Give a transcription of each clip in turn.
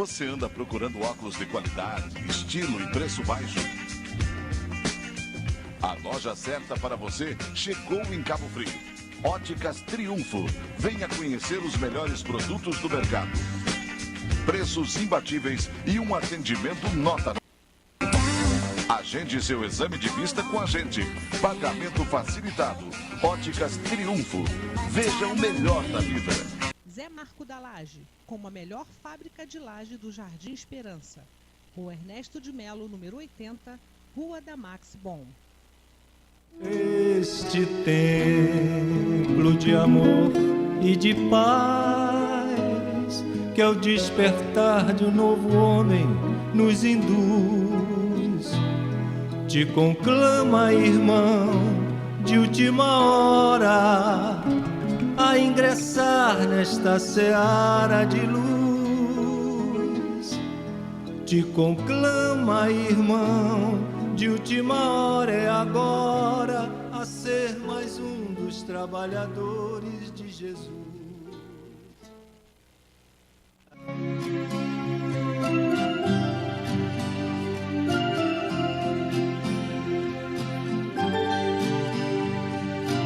Você anda procurando óculos de qualidade, estilo e preço baixo? A loja certa para você chegou em Cabo Frio. Óticas Triunfo. Venha conhecer os melhores produtos do mercado. Preços imbatíveis e um atendimento nota. Agende seu exame de vista com a gente. Pagamento facilitado. Óticas Triunfo. Veja o melhor da vida. Zé Marco da Laje, como a melhor fábrica de laje do Jardim Esperança. Rua Ernesto de Melo, número 80, Rua da Max Bom. Este templo de amor e de paz, que ao despertar de um novo homem nos induz, te conclama, irmão, de última hora, a ingressar nesta seara de luz. Te conclama, irmão, de última hora, é agora, a ser mais um dos trabalhadores de Jesus.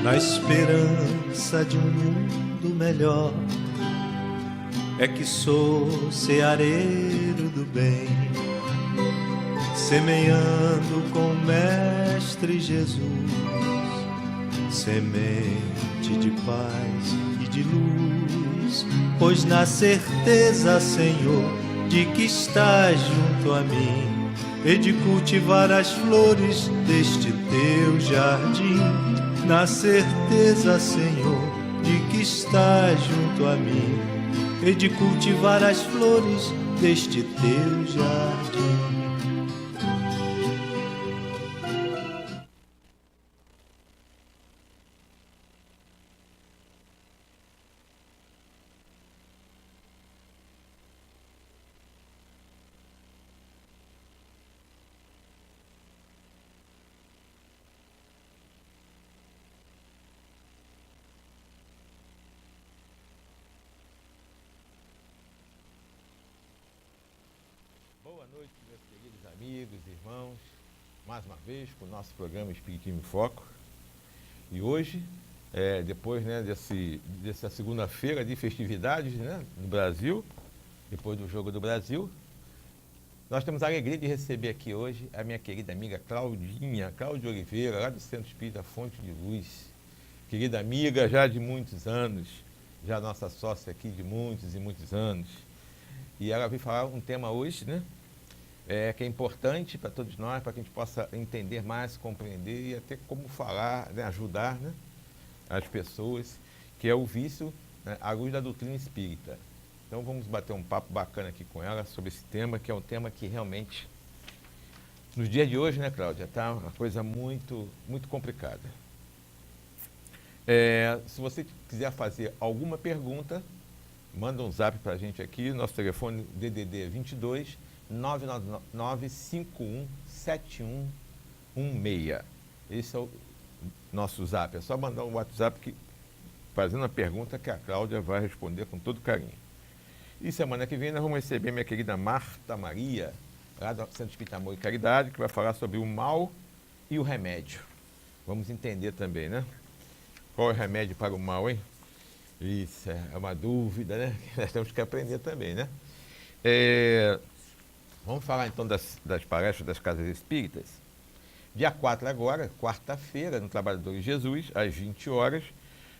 Na esperança de um mundo melhor, é que sou ceareiro do bem, semeando com o Mestre Jesus, semente de paz e de luz, pois na certeza, Senhor, de que estás junto a mim, e de cultivar as flores deste teu jardim, na certeza, Senhor, de que estás junto a mim, e de cultivar as flores deste teu jardim. Boa noite, meus queridos amigos, irmãos, mais uma vez com o nosso programa Espiritismo em Foco. E hoje, depois dessa segunda-feira de festividades, né, no Brasil, depois do Jogo do Brasil, nós temos a alegria de receber aqui hoje a minha querida amiga Cláudia Oliveira, lá do Centro Espírita Fonte de Luz. Querida amiga já de muitos anos, já nossa sócia aqui de muitos e muitos anos. E ela veio falar um tema hoje, né? Que é importante para todos nós, para que a gente possa entender mais, compreender e até como falar, né, ajudar, né, as pessoas, que é o vício, né, à luz da doutrina espírita. Então vamos bater um papo bacana aqui com ela sobre esse tema, que é um tema que realmente, nos dias de hoje, né, Cláudia, está uma coisa muito, muito complicada. Se você quiser fazer alguma pergunta, manda um zap para a gente aqui, nosso telefone DDD 22 999 51 7116. Esse é o nosso zap. É só mandar um WhatsApp fazendo a pergunta que a Cláudia vai responder com todo carinho. E semana que vem nós vamos receber minha querida Marta Maria, lá do Centro Espírita Amor e Caridade, que vai falar sobre o mal e o remédio. Vamos entender também, né? Qual é o remédio para o mal, hein? Isso é uma dúvida, né? Nós temos que aprender também, né? Vamos falar então das palestras das Casas Espíritas. Dia 4 agora, quarta-feira, no Trabalhadores de Jesus, às 20 horas,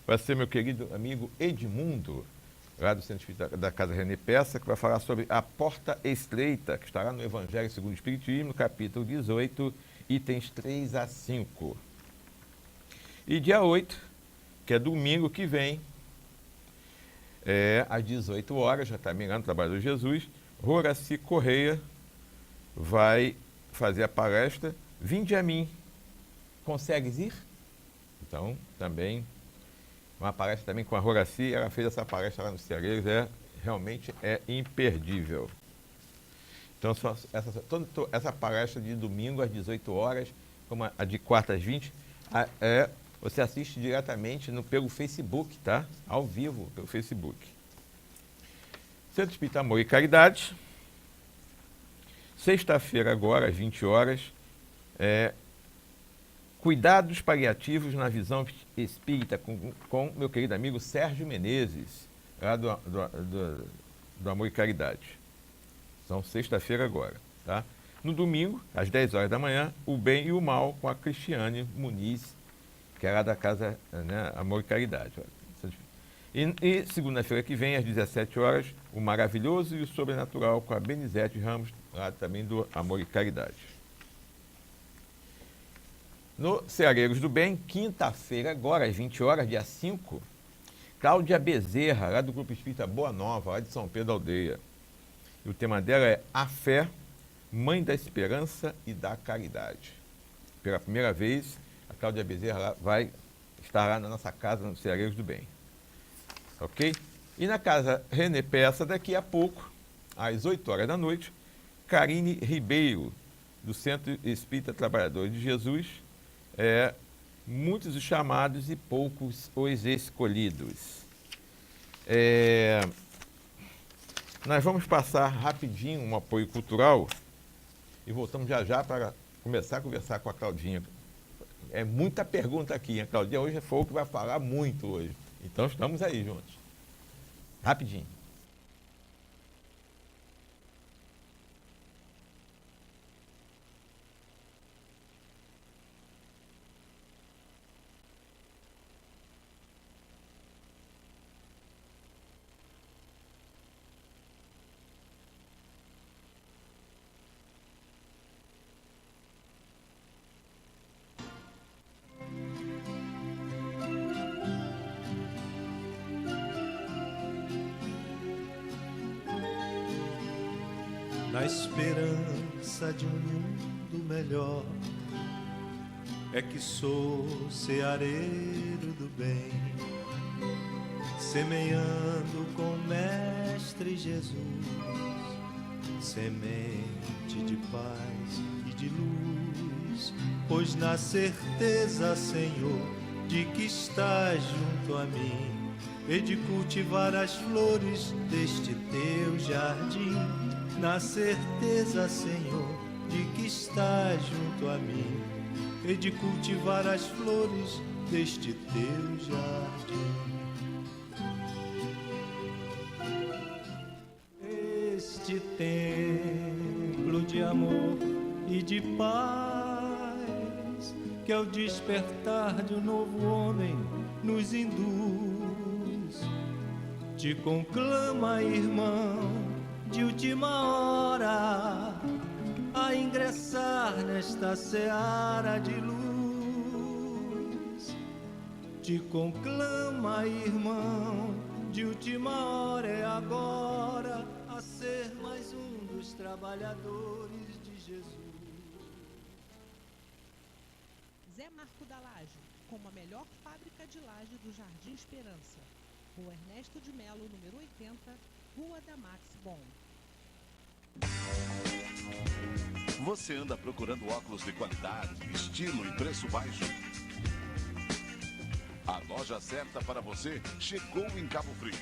vai ser meu querido amigo Edmundo, lá do Centro Espírita da Casa René Peça, que vai falar sobre a porta estreita, que estará no Evangelho segundo o Espiritismo, capítulo 18, itens 3 a 5. E dia 8, que é domingo que vem, às 18 horas, já também lá no Trabalhadores de Jesus, Horaci Correia vai fazer a palestra Vinde a mim. Consegues ir? Então, também, uma palestra também com a Horaci, ela fez essa palestra lá no Ceareiros, realmente é imperdível. Então, essa palestra de domingo às 18 horas, como a de quarta às 20, você assiste diretamente pelo Facebook, tá? Ao vivo, pelo Facebook. Centro Espírita Amor e Caridade, sexta-feira agora, às 20 horas, Cuidados Paliativos na Visão Espírita, com meu querido amigo Sérgio Menezes, lá do Amor e Caridade. São sexta-feira agora, tá? No domingo, às 10 horas da manhã, O Bem e o Mal, com a Cristiane Muniz, que é lá da casa, né, Amor e Caridade. E segunda-feira que vem, às 17 horas, O Maravilhoso e o Sobrenatural, com a Benizete Ramos, lá também do Amor e Caridade. No Ceareiros do Bem, quinta-feira agora, às 20 horas, dia 5, Cláudia Bezerra, lá do Grupo Espírita Boa Nova, lá de São Pedro Aldeia. E o tema dela é A Fé, Mãe da Esperança e da Caridade. Pela primeira vez, a Cláudia Bezerra vai estar lá na nossa casa, no Ceareiros do Bem. Ok? E na casa René Peça, daqui a pouco, às 8 horas da noite, Karine Ribeiro, do Centro Espírita Trabalhadores de Jesus, muitos os chamados e poucos os escolhidos. Nós vamos passar rapidinho um apoio cultural e voltamos já já para começar a conversar com a Claudinha. É muita pergunta aqui, a Claudinha hoje é fogo que vai falar muito hoje. Então estamos aí juntos. Rapidinho. Na esperança de um mundo melhor, é que sou ceareiro do bem, semeando com o Mestre Jesus, semente de paz e de luz, pois na certeza, Senhor, de que estás junto a mim, e de cultivar as flores deste teu jardim. Na certeza, Senhor, de que estás junto a mim, e de cultivar as flores deste teu jardim. Este templo de amor e de paz, que ao despertar de um novo homem nos induz, te conclama, irmão, de última hora, a ingressar nesta seara de luz. Te conclama, irmão, de última hora, é agora, a ser mais um dos trabalhadores de Jesus. Zé Marco da Laje, como a melhor fábrica de laje do Jardim Esperança. Rua Ernesto de Melo, número 80, Rua da Max Bon. Você anda procurando óculos de qualidade, estilo e preço baixo? A loja certa para você chegou em Cabo Frio.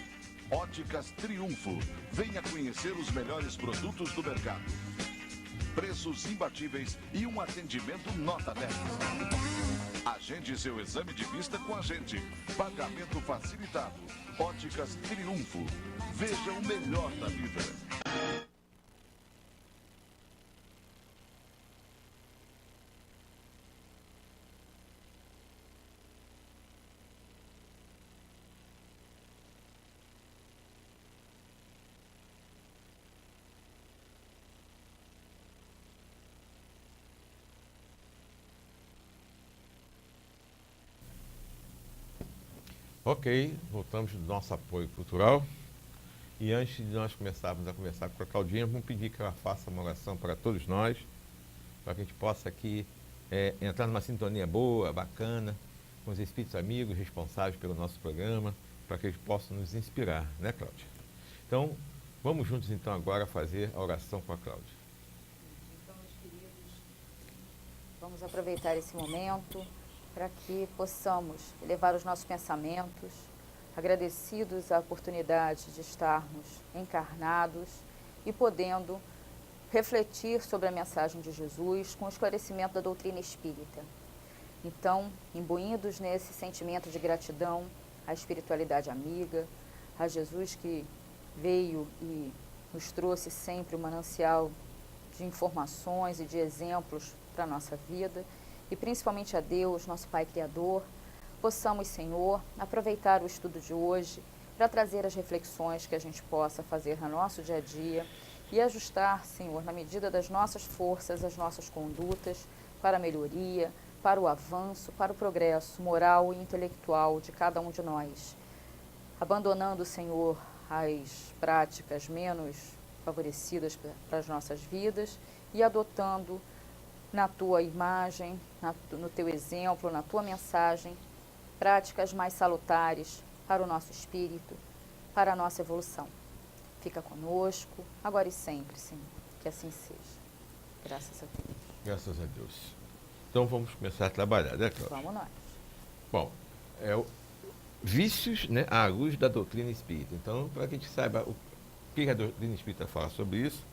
Óticas Triunfo. Venha conhecer os melhores produtos do mercado. Preços imbatíveis e um atendimento nota 10. Agende seu exame de vista com a gente. Pagamento facilitado. Óticas Triunfo. Veja o melhor da vida. Ok, voltamos do nosso apoio cultural. E antes de nós começarmos a conversar com a Claudinha, vamos pedir que ela faça uma oração para todos nós, para que a gente possa aqui entrar numa sintonia boa, bacana, com os espíritos amigos responsáveis pelo nosso programa, para que eles possam nos inspirar, né, Cláudia? Então, vamos juntos então agora fazer a oração com a Cláudia. Então, meus queridos, vamos aproveitar esse momento para que possamos elevar os nossos pensamentos, agradecidos à oportunidade de estarmos encarnados e podendo refletir sobre a mensagem de Jesus com o esclarecimento da doutrina espírita. Então, imbuídos nesse sentimento de gratidão à espiritualidade amiga, a Jesus que veio e nos trouxe sempre um manancial de informações e de exemplos para a nossa vida, e principalmente a Deus, nosso Pai Criador, possamos, Senhor, aproveitar o estudo de hoje para trazer as reflexões que a gente possa fazer no nosso dia a dia e ajustar, Senhor, na medida das nossas forças, as nossas condutas para a melhoria, para o avanço, para o progresso moral e intelectual de cada um de nós. Abandonando, Senhor, as práticas menos favorecidas para as nossas vidas e adotando na Tua imagem, no Teu exemplo, na Tua mensagem, práticas mais salutares para o nosso espírito, para a nossa evolução. Fica conosco, agora e sempre, Senhor, que assim seja. Graças a Deus. Graças a Deus. Então vamos começar a trabalhar, né, Cláudia? Vamos nós. Bom, vícios, né, à luz da doutrina espírita. Então, para que a gente saiba o que a doutrina espírita fala sobre isso,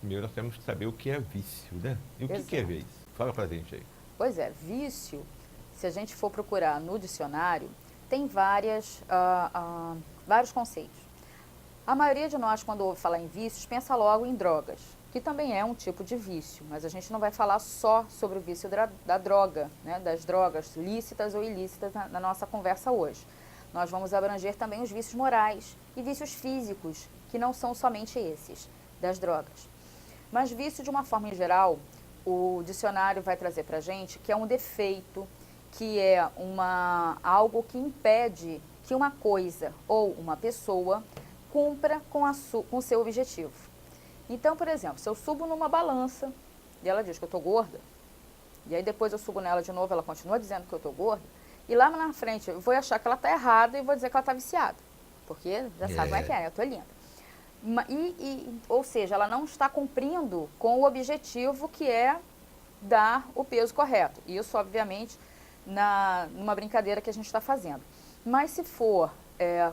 primeiro nós temos que saber o que é vício, né? E o que é vício? Fala para a gente aí. Pois é, vício, se a gente for procurar no dicionário, tem vários conceitos. A maioria de nós, quando ouve falar em vícios, pensa logo em drogas, que também é um tipo de vício, mas a gente não vai falar só sobre o vício da droga, né, das drogas lícitas ou ilícitas na nossa conversa hoje. Nós vamos abranger também os vícios morais e vícios físicos, que não são somente esses, das drogas. Mas vício, de uma forma em geral, o dicionário vai trazer para a gente que é um defeito, que é algo que impede que uma coisa ou uma pessoa cumpra com o seu objetivo. Então, por exemplo, se eu subo numa balança e ela diz que eu estou gorda, e aí depois eu subo nela de novo, ela continua dizendo que eu estou gorda, e lá na frente eu vou achar que ela está errada e vou dizer que ela está viciada, porque já sabe como é que é, eu estou linda. Ou seja, ela não está cumprindo com o objetivo que é dar o peso correto. Isso, obviamente, numa brincadeira que a gente está fazendo. Mas se for,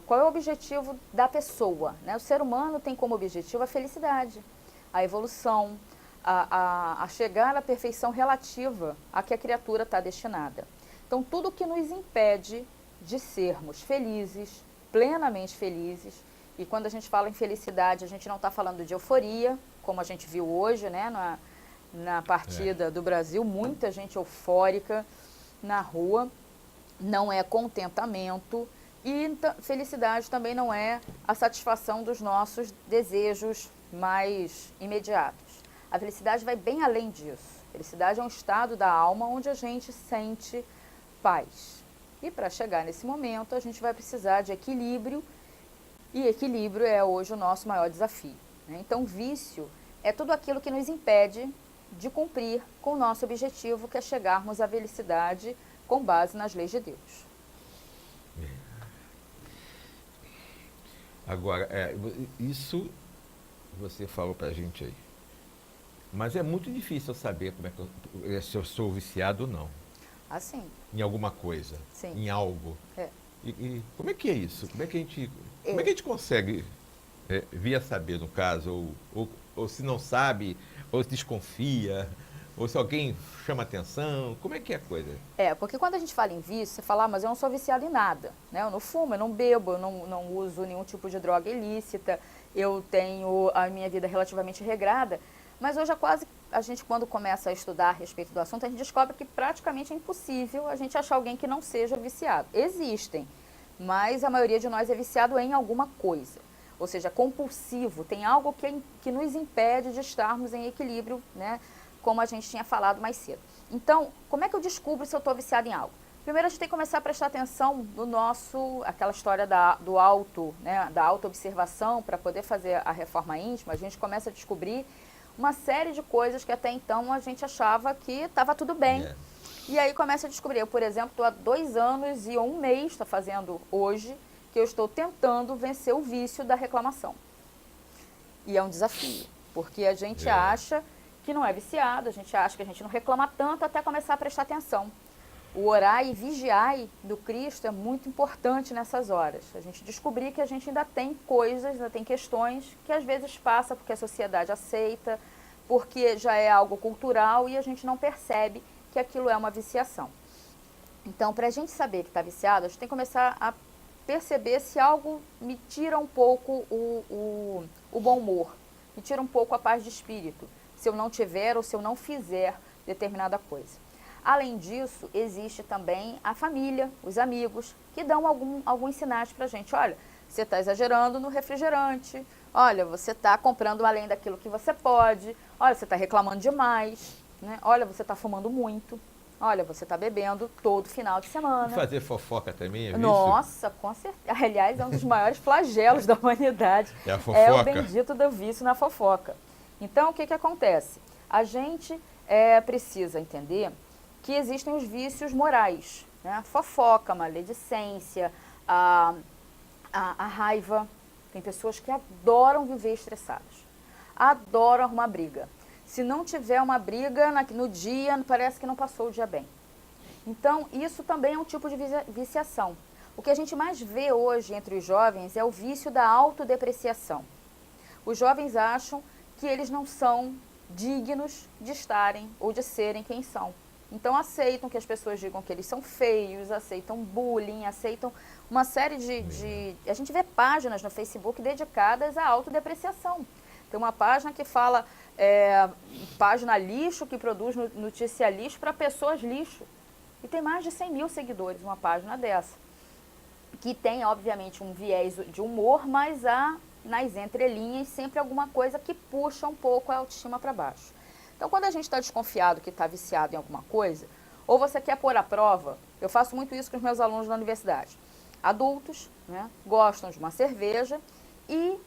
qual é o objetivo da pessoa? Né? O ser humano tem como objetivo a felicidade, a evolução, a chegar à perfeição relativa a que a criatura está destinada. Então, tudo que nos impede de sermos felizes, plenamente felizes, e quando a gente fala em felicidade, a gente não está falando de euforia, como a gente viu hoje, né, na partida do Brasil, muita gente eufórica na rua, não é contentamento, e felicidade também não é a satisfação dos nossos desejos mais imediatos. A felicidade vai bem além disso. Felicidade é um estado da alma onde a gente sente paz. E para chegar nesse momento, a gente vai precisar de equilíbrio, e equilíbrio é hoje o nosso maior desafio, né? Então, vício é tudo aquilo que nos impede de cumprir com o nosso objetivo, que é chegarmos à felicidade com base nas leis de Deus. Agora, isso você falou pra gente aí. Mas é muito difícil saber se eu sou viciado ou não. Assim. Em alguma coisa. Sim. Em algo. E como é que é isso? Como é que a gente consegue vir a saber, no caso? Ou se não sabe, ou se desconfia, ou se alguém chama atenção? Como é que é a coisa? Porque quando a gente fala em vício, você fala, mas eu não sou viciado em nada, né? Eu não fumo, eu não bebo, eu não uso nenhum tipo de droga ilícita, eu tenho a minha vida relativamente regrada, mas hoje a gente, quando começa a estudar a respeito do assunto, a gente descobre que praticamente é impossível a gente achar alguém que não seja viciado. Existem, mas a maioria de nós é viciado em alguma coisa. Ou seja, compulsivo, tem algo que nos impede de estarmos em equilíbrio, né? Como a gente tinha falado mais cedo. Então, como é que eu descubro se eu estou viciado em algo? Primeiro, a gente tem que começar a prestar atenção no aquela história do auto, né? Da autoobservação, para poder fazer a reforma íntima. A gente começa a descobrir uma série de coisas que até então a gente achava que estava tudo bem. E aí começa a descobrir. Eu, por exemplo, estou há 2 anos e 1 mês, estou fazendo hoje, que eu estou tentando vencer o vício da reclamação. E é um desafio, porque a gente acha que não é viciado, a gente acha que a gente não reclama tanto até começar a prestar atenção. O orar e vigiar do Cristo é muito importante nessas horas. A gente descobrir que a gente ainda tem coisas, ainda tem questões que às vezes passa porque a sociedade aceita, porque já é algo cultural e a gente não percebe que aquilo é uma viciação. Então, para a gente saber que está viciado, a gente tem que começar a perceber se algo me tira um pouco o bom humor, me tira um pouco a paz de espírito, se eu não tiver ou se eu não fizer determinada coisa. Além disso, existe também a família, os amigos, que dão alguns sinais para a gente. Olha, você está exagerando no refrigerante, olha, você está comprando além daquilo que você pode, olha, você está reclamando demais, né? Olha, você está fumando muito, olha, você está bebendo todo final de semana. E fazer fofoca também é vício? Nossa, com certeza. Aliás, é um dos maiores flagelos da humanidade. É a fofoca. É o bendito do vício na fofoca. Então, o que acontece? A gente precisa entender que existem os vícios morais, né? Fofoca, maledicência, a raiva. Tem pessoas que adoram viver estressadas, adoram arrumar briga. Se não tiver uma briga no dia, parece que não passou o dia bem. Então, isso também é um tipo de viciação. O que a gente mais vê hoje entre os jovens é o vício da autodepreciação. Os jovens acham que eles não são dignos de estarem ou de serem quem são. Então aceitam que as pessoas digam que eles são feios, aceitam bullying, aceitam uma série de... A gente vê páginas no Facebook dedicadas à autodepreciação. Tem uma página que fala, página lixo, que produz notícia lixo para pessoas lixo. E tem mais de 100 mil seguidores uma página dessa. Que tem, obviamente, um viés de humor, mas há nas entrelinhas sempre alguma coisa que puxa um pouco a autoestima para baixo. Então, quando a gente está desconfiado que está viciado em alguma coisa, ou você quer pôr à prova, eu faço muito isso com os meus alunos na universidade. Adultos, né, gostam de uma cerveja e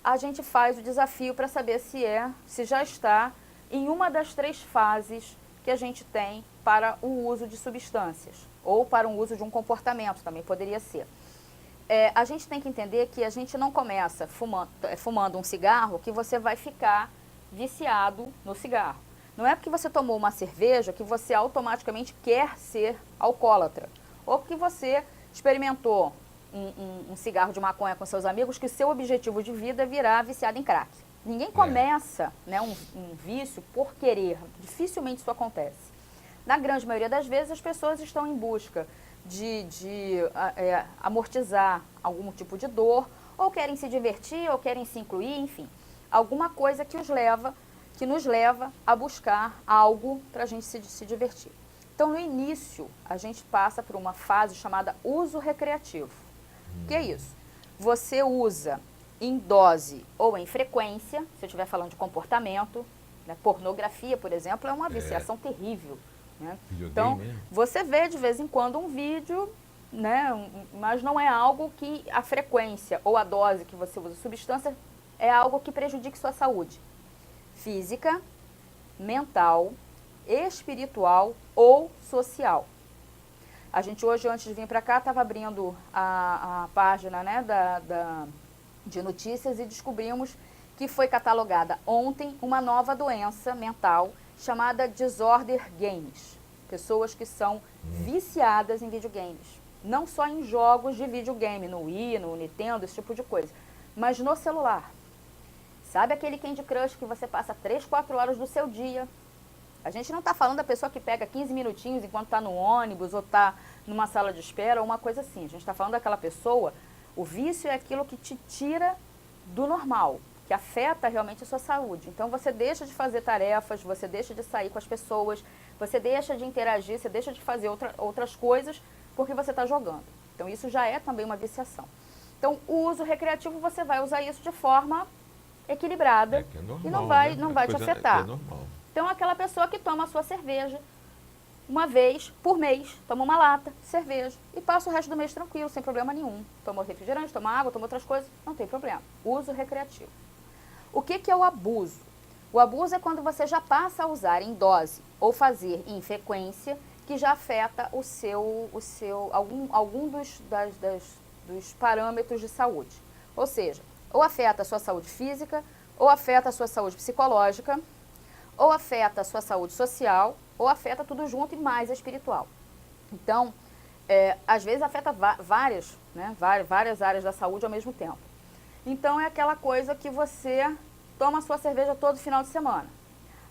a gente faz o desafio para saber se já está em uma das 3 fases que a gente tem para o uso de substâncias, ou para o uso de um comportamento, também poderia ser. A gente tem que entender que a gente não começa fumando um cigarro que você vai ficar viciado no cigarro. Não é porque você tomou uma cerveja que você automaticamente quer ser alcoólatra. Ou porque você experimentou um cigarro de maconha com seus amigos que seu objetivo de vida é virar viciado em crack. Ninguém começa, né, um vício por querer. Dificilmente isso acontece. Na grande maioria das vezes as pessoas estão em busca de amortizar algum tipo de dor, ou querem se divertir, ou querem se incluir, enfim. Alguma coisa que nos leva a buscar algo para a gente se divertir. Então, no início, a gente passa por uma fase chamada uso recreativo. O que é isso? Você usa em dose ou em frequência, se eu estiver falando de comportamento, né? Pornografia, por exemplo, é uma viciação terrível. Né? Então, você vê de vez em quando um vídeo, né? Mas não é algo que a frequência ou a dose que você usa substância é algo que prejudique sua saúde física, mental, espiritual ou social. A gente hoje, antes de vir para cá, estava abrindo a página, né, de notícias e descobrimos que foi catalogada ontem uma nova doença mental chamada Disorder Games. Pessoas que são viciadas em videogames. Não só em jogos de videogame, no Wii, no Nintendo, esse tipo de coisa, mas no celular. Sabe aquele Candy Crush que você passa 3, 4 horas do seu dia? A gente não está falando da pessoa que pega 15 minutinhos enquanto está no ônibus ou está numa sala de espera ou uma coisa assim. A gente está falando daquela pessoa, o vício é aquilo que te tira do normal, que afeta realmente a sua saúde. Então você deixa de fazer tarefas, você deixa de sair com as pessoas, você deixa de interagir, você deixa de fazer outras coisas porque você está jogando. Então isso já é também uma viciação. Então o uso recreativo você vai usar isso de forma equilibrada e não vai te afetar. Então aquela pessoa que toma a sua cerveja uma vez por mês, toma uma lata de cerveja e passa o resto do mês tranquilo, sem problema nenhum. Toma refrigerante, toma água, toma outras coisas, não tem problema. Uso recreativo. O que é o abuso? O abuso é quando você já passa a usar em dose ou fazer em frequência que já afeta algum dos parâmetros de saúde. Ou seja, ou afeta a sua saúde física, ou afeta a sua saúde psicológica, ou afeta a sua saúde social, ou afeta tudo junto e mais a espiritual. Então, às vezes afeta várias áreas da saúde ao mesmo tempo. Então, é aquela coisa que você toma a sua cerveja todo final de semana.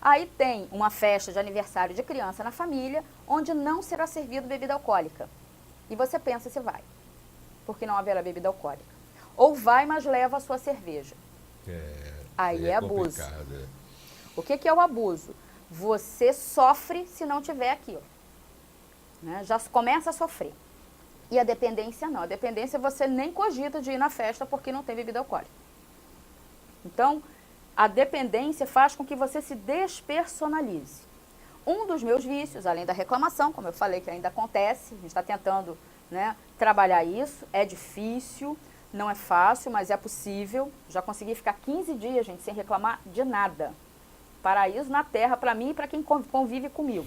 Aí tem uma festa de aniversário de criança na família, onde não será servido bebida alcoólica. E você pensa se vai, porque não haverá bebida alcoólica. Ou vai, mas leva a sua cerveja. Aí é abuso. O que é o abuso? Você sofre se não tiver aquilo. Né? Já começa a sofrer. E a dependência não. A dependência você nem cogita de ir na festa porque não tem bebida alcoólica. Então, a dependência faz com que você se despersonalize. Um dos meus vícios, além da reclamação, como eu falei que ainda acontece, a gente está tentando, né, trabalhar isso, é difícil, não é fácil, mas é possível. Já consegui ficar 15 dias, gente, sem reclamar de nada. Paraíso na terra para mim e para quem convive comigo.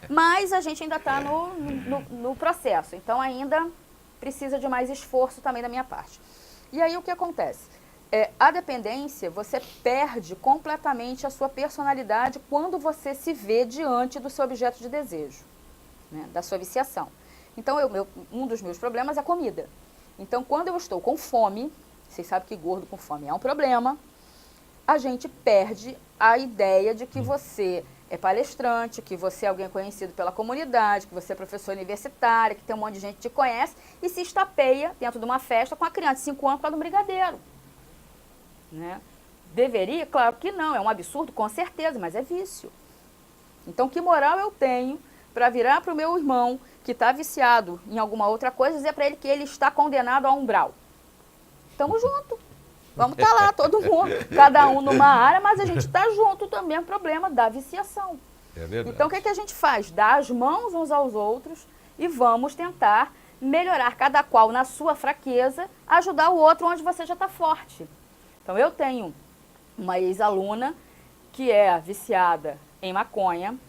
Mas a gente ainda está no processo, então ainda precisa de mais esforço também da minha parte. E aí o que acontece? A dependência, você perde completamente a sua personalidade quando você se vê diante do seu objeto de desejo, né, da sua viciação. Então, um dos meus problemas é a comida. Então, quando eu estou com fome, vocês sabem que gordo com fome é um problema, a gente perde a ideia de que você é palestrante, que você é alguém conhecido pela comunidade, que você é professor universitário, que tem um monte de gente que te conhece, e se estapeia dentro de uma festa com a criança de 5 anos por causa do brigadeiro. Né? Deveria? Claro que não, é um absurdo, com certeza, mas é vício. Então, que moral eu tenho para virar para o meu irmão que está viciado em alguma outra coisa e dizer para ele que ele está condenado a umbral? Tamo junto. Vamos estar lá, todo mundo, cada um numa área, mas a gente está junto também, é o problema da viciação. É verdade. Então, o que a gente faz? Dá as mãos uns aos outros e vamos tentar melhorar cada qual na sua fraqueza, ajudar o outro onde você já está forte. Então, eu tenho uma ex-aluna que é viciada em maconha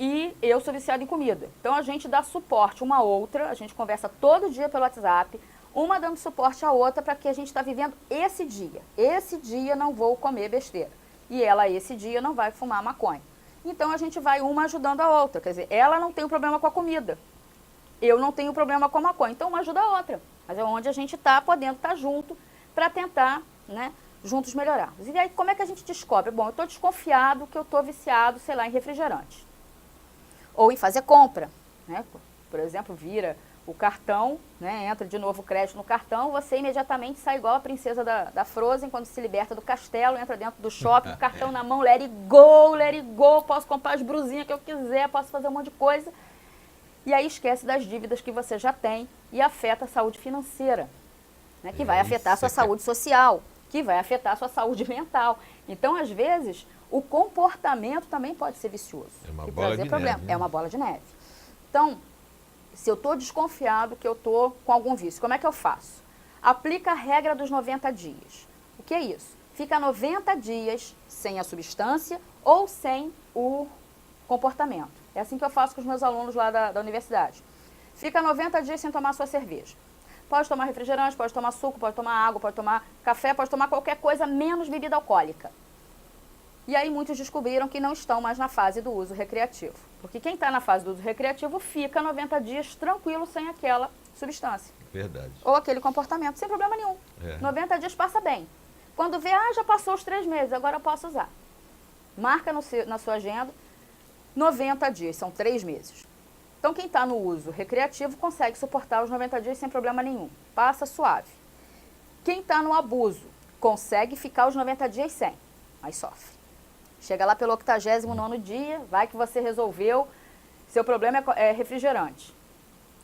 e eu sou viciada em comida. Então, a gente dá suporte uma à outra, a gente conversa todo dia pelo WhatsApp, uma dando suporte à outra para que a gente está vivendo esse dia. Esse dia não vou comer besteira. E ela, esse dia, não vai fumar maconha. Então, a gente vai uma ajudando a outra. Quer dizer, ela não tem um problema com a comida. Eu não tenho problema com a maconha. Então, uma ajuda a outra. Mas é onde a gente está podendo estar junto para tentar, né, juntos melhorar. E aí, como é que a gente descobre? Bom, eu estou desconfiado que eu estou viciado, sei lá, em refrigerante. Ou em fazer compra. Né? Por exemplo, vira o cartão, né, entra de novo o crédito no cartão, você imediatamente sai igual a princesa da Frozen, quando se liberta do castelo, entra dentro do shopping, o cartão na mão, let it go, posso comprar as brusinhas que eu quiser, posso fazer um monte de coisa. E aí esquece das dívidas que você já tem e afeta a saúde financeira, né, que vai afetar a sua saúde social, que vai afetar a sua saúde mental. Então, às vezes, o comportamento também pode ser vicioso. É uma e bola trazer de problema. neve, né? É uma bola de neve. Então, se eu estou desconfiado que eu estou com algum vício, como é que eu faço? Aplica a regra dos 90 dias. O que é isso? Fica 90 dias sem a substância ou sem o comportamento. É assim que eu faço com os meus alunos lá da universidade. Fica 90 dias sem tomar sua cerveja. Pode tomar refrigerante, pode tomar suco, pode tomar água, pode tomar café, pode tomar qualquer coisa menos bebida alcoólica. E aí muitos descobriram que não estão mais na fase do uso recreativo. Porque quem está na fase do uso recreativo fica 90 dias tranquilo sem aquela substância. Verdade. Ou aquele comportamento, sem problema nenhum. 90 dias passa bem. Quando vê, já passou os 3 meses, agora eu posso usar. Marca na sua agenda 90 dias, são 3 meses. Então quem está no uso recreativo consegue suportar os 90 dias sem problema nenhum. Passa suave. Quem está no abuso consegue ficar os 90 dias sem, mas sofre. Chega lá pelo 89º dia, vai que você resolveu, seu problema é refrigerante.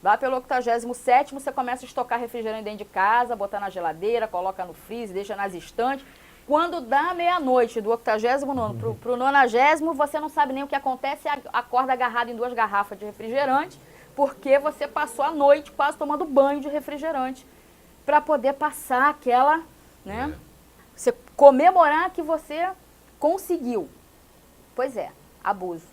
Lá pelo 87º, você começa a estocar refrigerante dentro de casa, botar na geladeira, coloca no freezer, deixa nas estantes. Quando dá meia-noite, do 89º para o 90º, você não sabe nem o que acontece, acorda agarrado em 2 garrafas de refrigerante, porque você passou a noite quase tomando banho de refrigerante, para poder passar aquela, né? Você comemorar que você conseguiu. Pois é, abuso.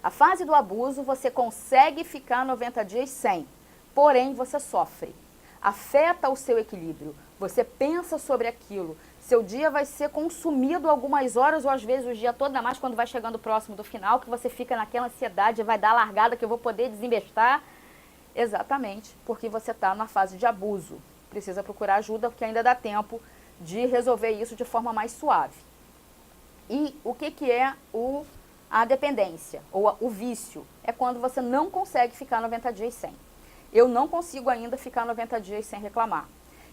A fase do abuso, você consegue ficar 90 dias sem, porém você sofre. Afeta o seu equilíbrio. Você pensa sobre aquilo. Seu dia vai ser consumido algumas horas ou às vezes o dia todo, ainda mais quando vai chegando próximo do final, que você fica naquela ansiedade, vai dar a largada que eu vou poder desinvestir. Exatamente, porque você está na fase de abuso. Precisa procurar ajuda, porque ainda dá tempo de resolver isso de forma mais suave. E o que é a dependência, ou o vício? É quando você não consegue ficar 90 dias sem. Eu não consigo ainda ficar 90 dias sem reclamar.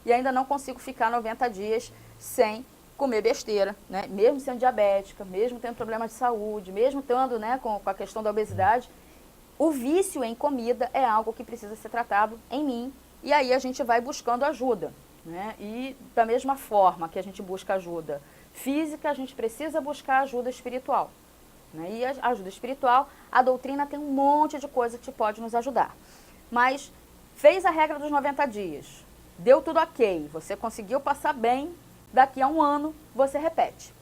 E ainda não consigo ficar 90 dias sem comer besteira, né? Mesmo sendo diabética, mesmo tendo problemas de saúde, mesmo estando, né, com a questão da obesidade. O vício em comida é algo que precisa ser tratado em mim. E aí a gente vai buscando ajuda, né? E da mesma forma que a gente busca ajuda física, a gente precisa buscar ajuda espiritual, né? E a ajuda espiritual, a doutrina tem um monte de coisa que pode nos ajudar. Mas fez a regra dos 90 dias, deu tudo ok, você conseguiu passar bem, daqui a um ano você repete.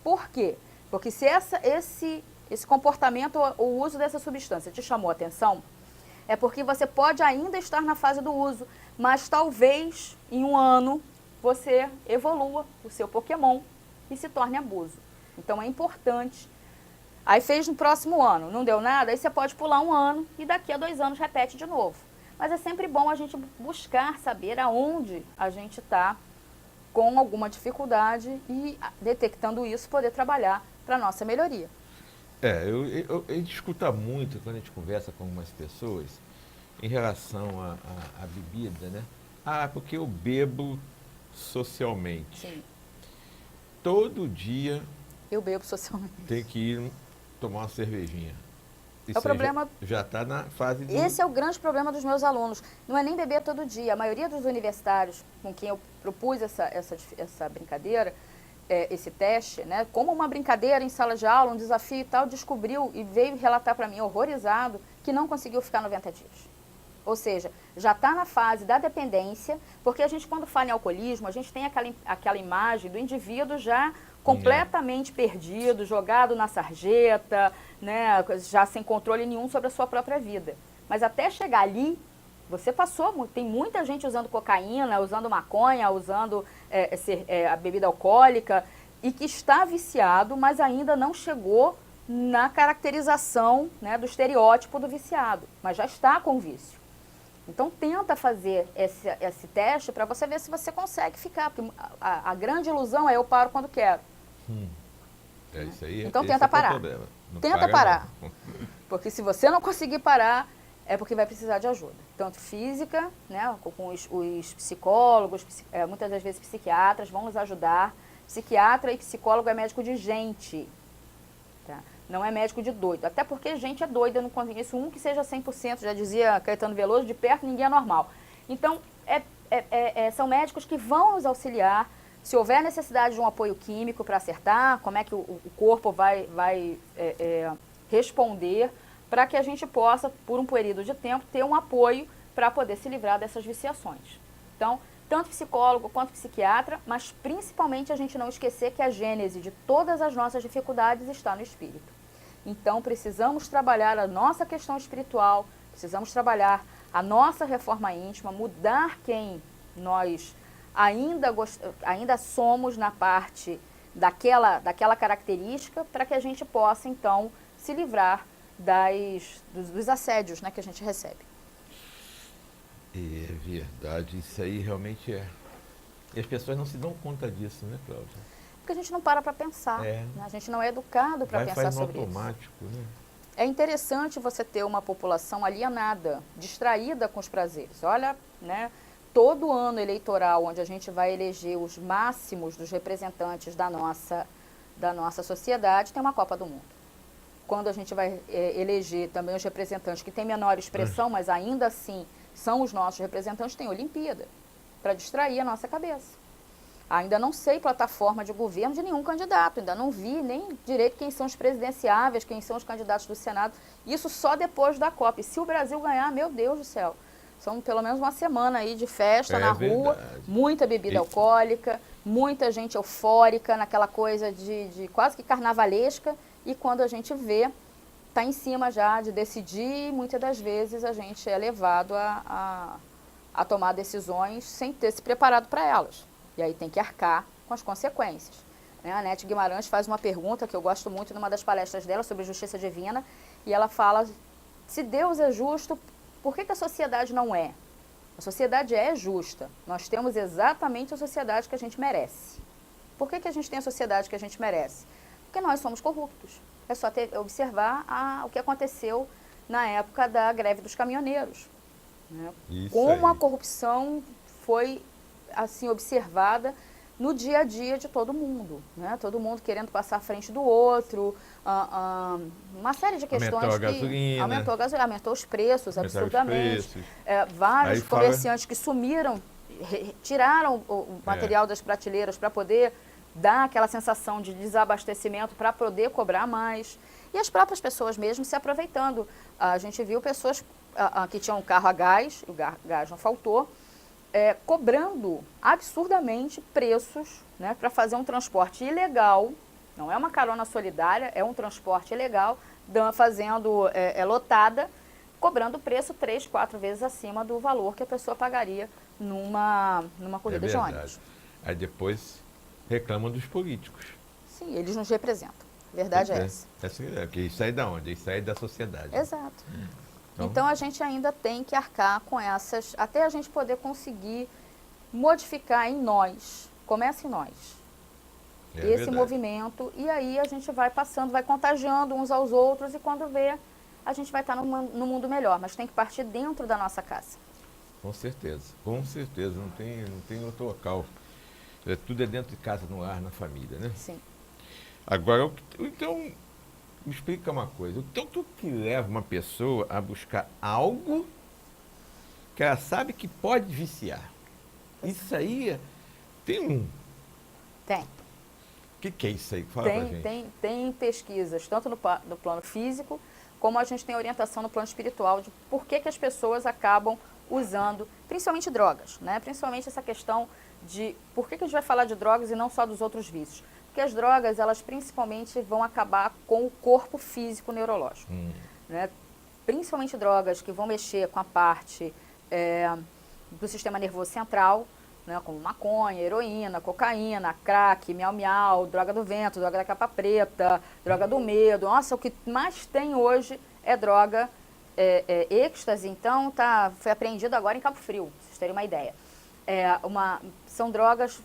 Por quê? Porque se esse comportamento, o uso dessa substância te chamou a atenção, é porque você pode ainda estar na fase do uso, mas talvez em um ano você evolua o seu Pokémon e se torne abuso. Então é importante. Aí fez no próximo ano, não deu nada, aí você pode pular um ano e daqui a 2 anos repete de novo. Mas é sempre bom a gente buscar saber aonde a gente está com alguma dificuldade e, detectando isso, poder trabalhar para a nossa melhoria. A gente escuta muito quando a gente conversa com algumas pessoas em relação à bebida, né? Porque eu bebo socialmente. Sim. Todo dia eu bebo socialmente. Tem que ir tomar uma cervejinha. O problema já está na fase do... Esse é o grande problema dos meus alunos. Não é nem beber todo dia. A maioria dos universitários com quem eu propus essa brincadeira, esse teste, né, como uma brincadeira em sala de aula, um desafio e tal, descobriu e veio relatar para mim, horrorizado, que não conseguiu ficar 90 dias. Ou seja, já está na fase da dependência, porque a gente, quando fala em alcoolismo, a gente tem aquela imagem do indivíduo já completamente perdido, jogado na sarjeta, né, já sem controle nenhum sobre a sua própria vida. Mas até chegar ali, você passou, tem muita gente usando cocaína, usando maconha, usando a bebida alcoólica, e que está viciado, mas ainda não chegou na caracterização, né, do estereótipo do viciado, mas já está com vício. Então tenta fazer esse teste para você ver se você consegue ficar, porque a grande ilusão é eu paro quando quero. Isso aí. Então tenta parar. Tenta parar. Porque se você não conseguir parar, é porque vai precisar de ajuda. Tanto física, né, com os psicólogos, muitas das vezes psiquiatras vão nos ajudar. Psiquiatra e psicólogo é médico de gente, tá? Não é médico de doido. Até porque gente é doida, eu não conheço um que seja 100%, já dizia Caetano Veloso, de perto ninguém é normal. Então, são médicos que vão nos auxiliar. Se houver necessidade de um apoio químico para acertar, como é que o corpo vai responder, para que a gente possa, por um período de tempo, ter um apoio para poder se livrar dessas viciações. Então, tanto psicólogo quanto psiquiatra, mas principalmente a gente não esquecer que a gênese de todas as nossas dificuldades está no espírito. Então, precisamos trabalhar a nossa questão espiritual, precisamos trabalhar a nossa reforma íntima, mudar quem nós ainda somos na parte daquela característica, para que a gente possa, então, se livrar dos assédios, né, que a gente recebe. É verdade, isso aí realmente é. E as pessoas não se dão conta disso, né, Cláudia? Porque a gente não para pensar, né? A gente não é educado para pensar sobre isso. Automático, né? É interessante você ter uma população alienada, distraída com os prazeres. Olha, né, todo ano eleitoral, onde a gente vai eleger os máximos dos representantes da nossa sociedade, tem uma Copa do Mundo. Quando a gente vai eleger também os representantes que têm menor expressão, mas ainda assim são os nossos representantes, tem Olimpíada, para distrair a nossa cabeça. Ainda não sei plataforma de governo de nenhum candidato, ainda não vi nem direito quem são os presidenciáveis, quem são os candidatos do Senado, isso só depois da Copa. E se o Brasil ganhar, meu Deus do céu, são pelo menos uma semana aí de festa na rua, muita bebida alcoólica, muita gente eufórica, naquela coisa de quase que carnavalesca, e quando a gente vê, está em cima já de decidir, muitas das vezes a gente é levado a tomar decisões sem ter se preparado para elas. E aí tem que arcar com as consequências. Né? A Nete Guimarães faz uma pergunta que eu gosto muito numa das palestras dela sobre justiça divina, e ela fala, se Deus é justo, por que a sociedade não é? A sociedade é justa. Nós temos exatamente a sociedade que a gente merece. Por que a gente tem a sociedade que a gente merece? Porque nós somos corruptos. É só observar o que aconteceu na época da greve dos caminhoneiros. Né? Como a corrupção foi assim observada no dia a dia de todo mundo, né? Todo mundo querendo passar à frente do outro, uma série de questões aumentou a gasolina, aumentou os preços absurdamente, vários comerciantes que sumiram, tiraram o material das prateleiras para poder dar aquela sensação de desabastecimento para poder cobrar mais, e as próprias pessoas mesmo se aproveitando. A gente viu pessoas que tinham um carro a gás, o gás não faltou, cobrando absurdamente preços, né, para fazer um transporte ilegal, não é uma carona solidária, é um transporte ilegal, fazendo lotada, cobrando preço 3, 4 vezes acima do valor que a pessoa pagaria numa corrida de ônibus. Aí depois reclamam dos políticos. Sim, eles nos representam. A verdade é essa. Porque isso sai da onde? Isso sai da sociedade. Exato. Então a gente ainda tem que arcar com essas, até a gente poder conseguir modificar em nós, começa em nós, esse movimento, e aí a gente vai passando, vai contagiando uns aos outros, e quando vê, a gente vai estar no mundo melhor, mas tem que partir dentro da nossa casa. Com certeza, não tem outro local. Tudo é dentro de casa, no lar, na família, né? Sim. Agora, então, me explica uma coisa. O tanto que leva uma pessoa a buscar algo que ela sabe que pode viciar? Isso aí tem Tem. O que é isso aí? Fala pra gente. Tem pesquisas, tanto no plano físico, como a gente tem orientação no plano espiritual, de por que as pessoas acabam usando, principalmente drogas, né? Principalmente essa questão de por que a gente vai falar de drogas e não só dos outros vícios. Porque as drogas, elas principalmente vão acabar com o corpo físico neurológico. Né? Principalmente drogas que vão mexer com a parte do sistema nervoso central, né? Como maconha, heroína, cocaína, crack, miau-miau, droga do vento, droga da capa preta, droga do medo. Nossa, o que mais tem hoje é droga êxtase, então foi apreendido agora em Cabo Frio, pra vocês terem uma ideia. São drogas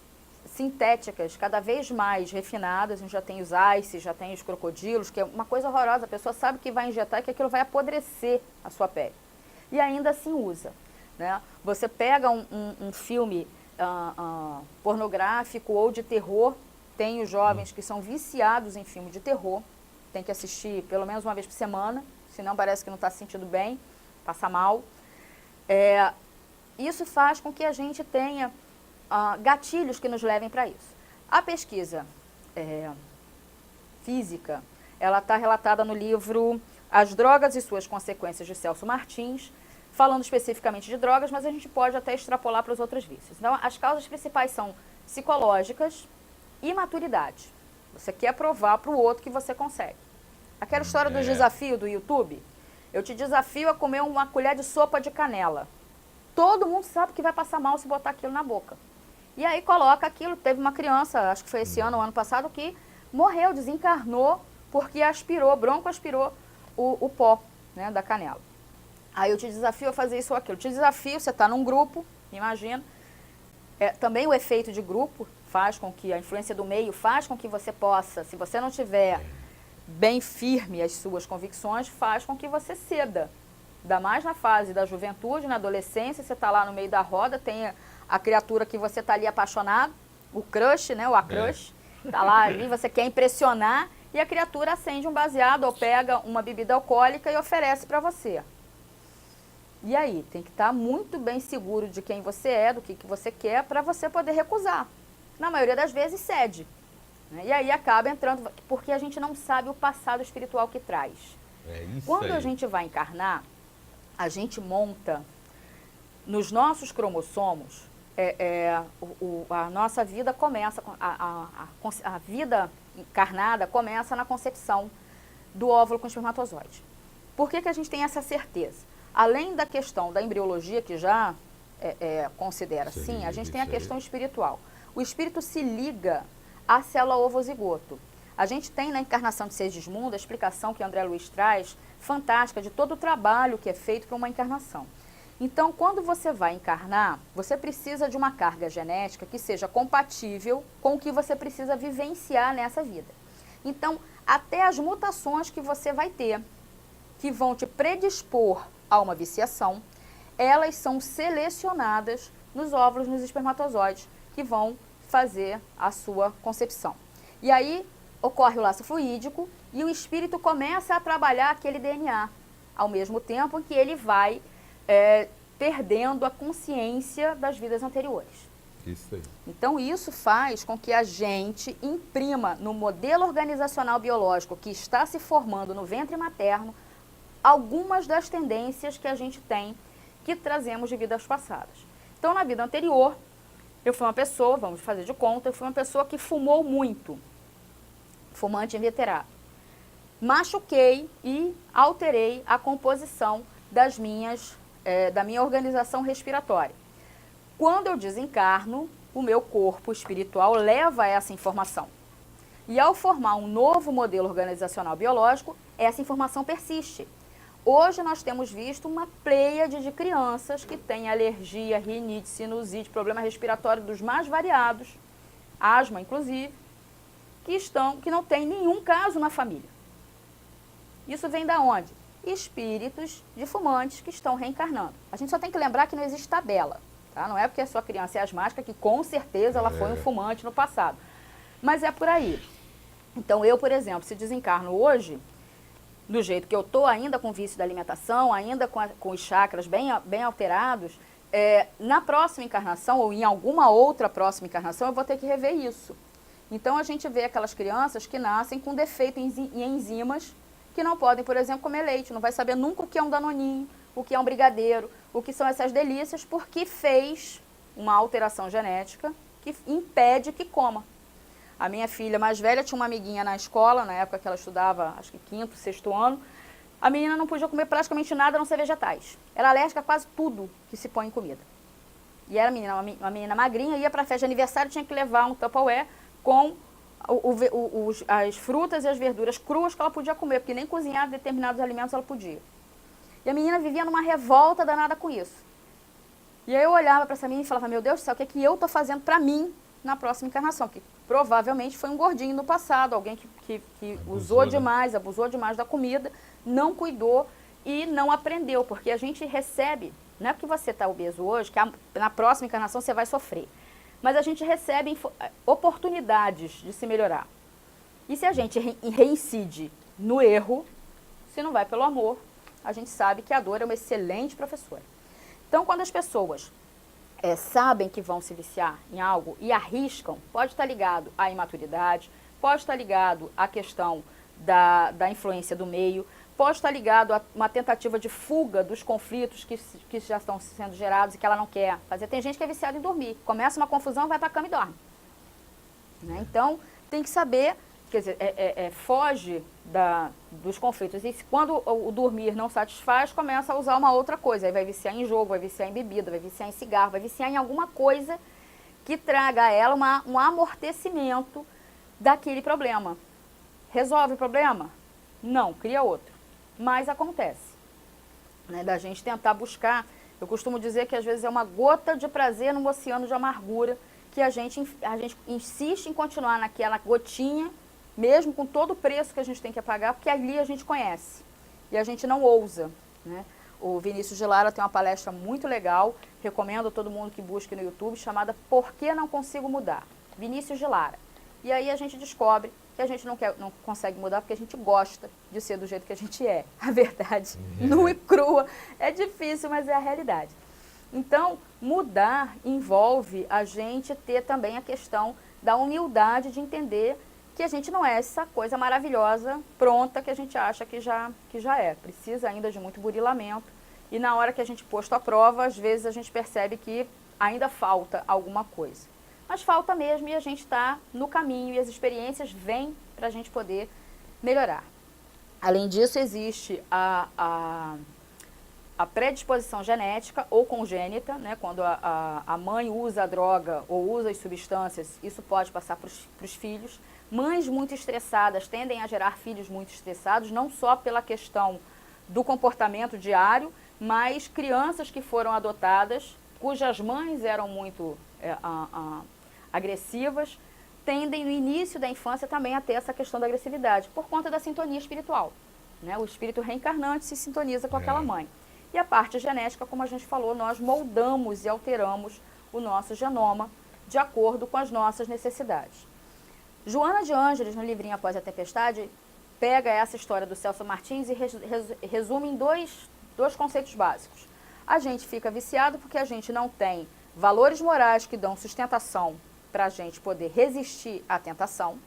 sintéticas, cada vez mais refinadas. A gente já tem os ice, já tem os crocodilos, que é uma coisa horrorosa. A pessoa sabe que vai injetar e que aquilo vai apodrecer a sua pele. E ainda assim usa. Né? Você pega um filme pornográfico ou de terror, tem os jovens que são viciados em filme de terror, tem que assistir pelo menos uma vez por semana, senão parece que não está se sentindo bem, passa mal. Isso faz com que a gente tenha gatilhos que nos levem para isso. A pesquisa física, ela está relatada no livro As Drogas e Suas Consequências, de Celso Martins, falando especificamente de drogas, mas a gente pode até extrapolar para os outros vícios. Então, as causas principais são psicológicas e maturidade. Você quer provar para o outro que você consegue. Aquela história do desafio do YouTube, eu te desafio a comer uma colher de sopa de canela. Todo mundo sabe que vai passar mal se botar aquilo na boca. E aí coloca aquilo. Teve uma criança, acho que foi esse ano ou ano passado, que morreu, desencarnou, porque broncoaspirou o pó, né, da canela. Aí eu te desafio a fazer isso ou aquilo. Eu te desafio, você está num grupo, imagina. Também o efeito de grupo faz com que, a influência do meio faz com que você possa, se você não tiver bem firme as suas convicções, faz com que você ceda. Ainda mais na fase da juventude, na adolescência, você está lá no meio da roda, tem a criatura que você está ali apaixonado, o crush, né, o crush, está lá ali, você quer impressionar, e a criatura acende um baseado ou pega uma bebida alcoólica e oferece para você. E aí, tem que estar muito bem seguro de quem você é, do que você quer, para você poder recusar. Na maioria das vezes, cede. Né? E aí acaba entrando, porque a gente não sabe o passado espiritual que traz. Quando a gente vai encarnar, a gente monta nos nossos cromossomos, a nossa vida começa, a vida encarnada começa na concepção do óvulo com espermatozoide. Por que a gente tem essa certeza? Além da questão da embriologia, que já considera sim, a gente tem a questão espiritual. O espírito se liga à célula ovozigoto. A gente tem na encarnação de Segismundo a explicação que André Luiz traz, fantástica, de todo o trabalho que é feito para uma encarnação. Então, quando você vai encarnar, você precisa de uma carga genética que seja compatível com o que você precisa vivenciar nessa vida. Então, até as mutações que você vai ter, que vão te predispor a uma viciação, elas são selecionadas nos óvulos, nos espermatozoides, que vão fazer a sua concepção. E aí ocorre o laço fluídico e o espírito começa a trabalhar aquele DNA, ao mesmo tempo que ele vai perdendo a consciência das vidas anteriores. Isso aí. Então, isso faz com que a gente imprima no modelo organizacional biológico que está se formando no ventre materno algumas das tendências que a gente tem, que trazemos de vidas passadas. Então, na vida anterior, eu fui uma pessoa, vamos fazer de conta, eu fui uma pessoa que fumou muito, fumante inveterado. Machuquei e alterei a composição da minha organização respiratória. Quando eu desencarno, o meu corpo espiritual leva essa informação. E ao formar um novo modelo organizacional biológico, essa informação persiste. Hoje nós temos visto uma pleiade de crianças que têm alergia, rinite, sinusite, problema respiratório dos mais variados, asma inclusive, que não tem nenhum caso na família. Isso vem da onde? Espíritos de fumantes que estão reencarnando. A gente só tem que lembrar que não existe tabela. Tá? Não é porque a sua criança é asmática que com certeza ela foi um fumante no passado. Mas é por aí. Então eu, por exemplo, se desencarno hoje, do jeito que eu estou, ainda com vício da alimentação, ainda com os chakras bem alterados, na próxima encarnação ou em alguma outra próxima encarnação eu vou ter que rever isso. Então a gente vê aquelas crianças que nascem com defeito em enzimas que não podem, por exemplo, comer leite, não vai saber nunca o que é um danoninho, o que é um brigadeiro, o que são essas delícias, porque fez uma alteração genética que impede que coma. A minha filha mais velha tinha uma amiguinha na escola, na época que ela estudava, acho que 5º, 6º ano, a menina não podia comer praticamente nada a não ser vegetais. Era alérgica a quase tudo que se põe em comida. E era uma menina magrinha, ia para a festa de aniversário, tinha que levar um Tupperware com as frutas e as verduras cruas que ela podia comer, porque nem cozinhar determinados alimentos ela podia. E a menina vivia numa revolta danada com isso. E aí eu olhava para essa menina e falava, meu Deus do céu, o que é que eu estou fazendo para mim na próxima encarnação? Porque provavelmente foi um gordinho no passado, alguém que usou demais, abusou demais da comida, não cuidou e não aprendeu, porque a gente recebe, não é porque você está obeso hoje, que na próxima encarnação você vai sofrer, mas a gente recebe oportunidades de se melhorar. E se a gente reincide no erro, se não vai pelo amor, a gente sabe que a dor é uma excelente professora. Então, quando as pessoas sabem que vão se viciar em algo e arriscam, pode estar ligado à imaturidade, pode estar ligado à questão da influência do meio, pode estar ligado a uma tentativa de fuga dos conflitos que já estão sendo gerados e que ela não quer fazer. Tem gente que é viciada em dormir, começa uma confusão, vai para a cama e dorme. Né? Então, tem que saber, quer dizer, foge dos conflitos. E quando o dormir não satisfaz, começa a usar uma outra coisa. Aí vai viciar em jogo, vai viciar em bebida, vai viciar em cigarro, vai viciar em alguma coisa que traga a ela um amortecimento daquele problema. Resolve o problema? Não, cria outro. Mas acontece. Né, da gente tentar buscar, eu costumo dizer que às vezes é uma gota de prazer num oceano de amargura, que a gente insiste em continuar naquela gotinha, mesmo com todo o preço que a gente tem que pagar, porque ali a gente conhece e a gente não ousa. Né? O Vinícius de Lara tem uma palestra muito legal, recomendo a todo mundo que busque no YouTube, chamada Por que não consigo mudar? Vinícius de Lara. E aí a gente descobre que a gente não consegue mudar porque a gente gosta de ser do jeito que a gente é. A verdade, nua e crua, é difícil, mas é a realidade. Então, mudar envolve a gente ter também a questão da humildade de entender que a gente não é essa coisa maravilhosa, pronta, que a gente acha que já é. Precisa ainda de muito burilamento. E na hora que a gente posto à prova, às vezes a gente percebe que ainda falta alguma coisa. Mas falta mesmo e a gente está no caminho e as experiências vêm para a gente poder melhorar. Além disso, existe a predisposição genética ou congênita, né? Quando a mãe usa a droga ou usa as substâncias, isso pode passar para os filhos. Mães muito estressadas tendem a gerar filhos muito estressados, não só pela questão do comportamento diário, mas crianças que foram adotadas, cujas mães eram muito agressivas, tendem no início da infância também a ter essa questão da agressividade, por conta da sintonia espiritual. Né? O espírito reencarnante se sintoniza com aquela mãe. E a parte genética, como a gente falou, nós moldamos e alteramos o nosso genoma de acordo com as nossas necessidades. Joana de Ângeles, no livrinho Após a Tempestade, pega essa história do Celso Martins e resume em dois conceitos básicos. A gente fica viciado porque a gente não tem valores morais que dão sustentação para a gente poder resistir à tentação,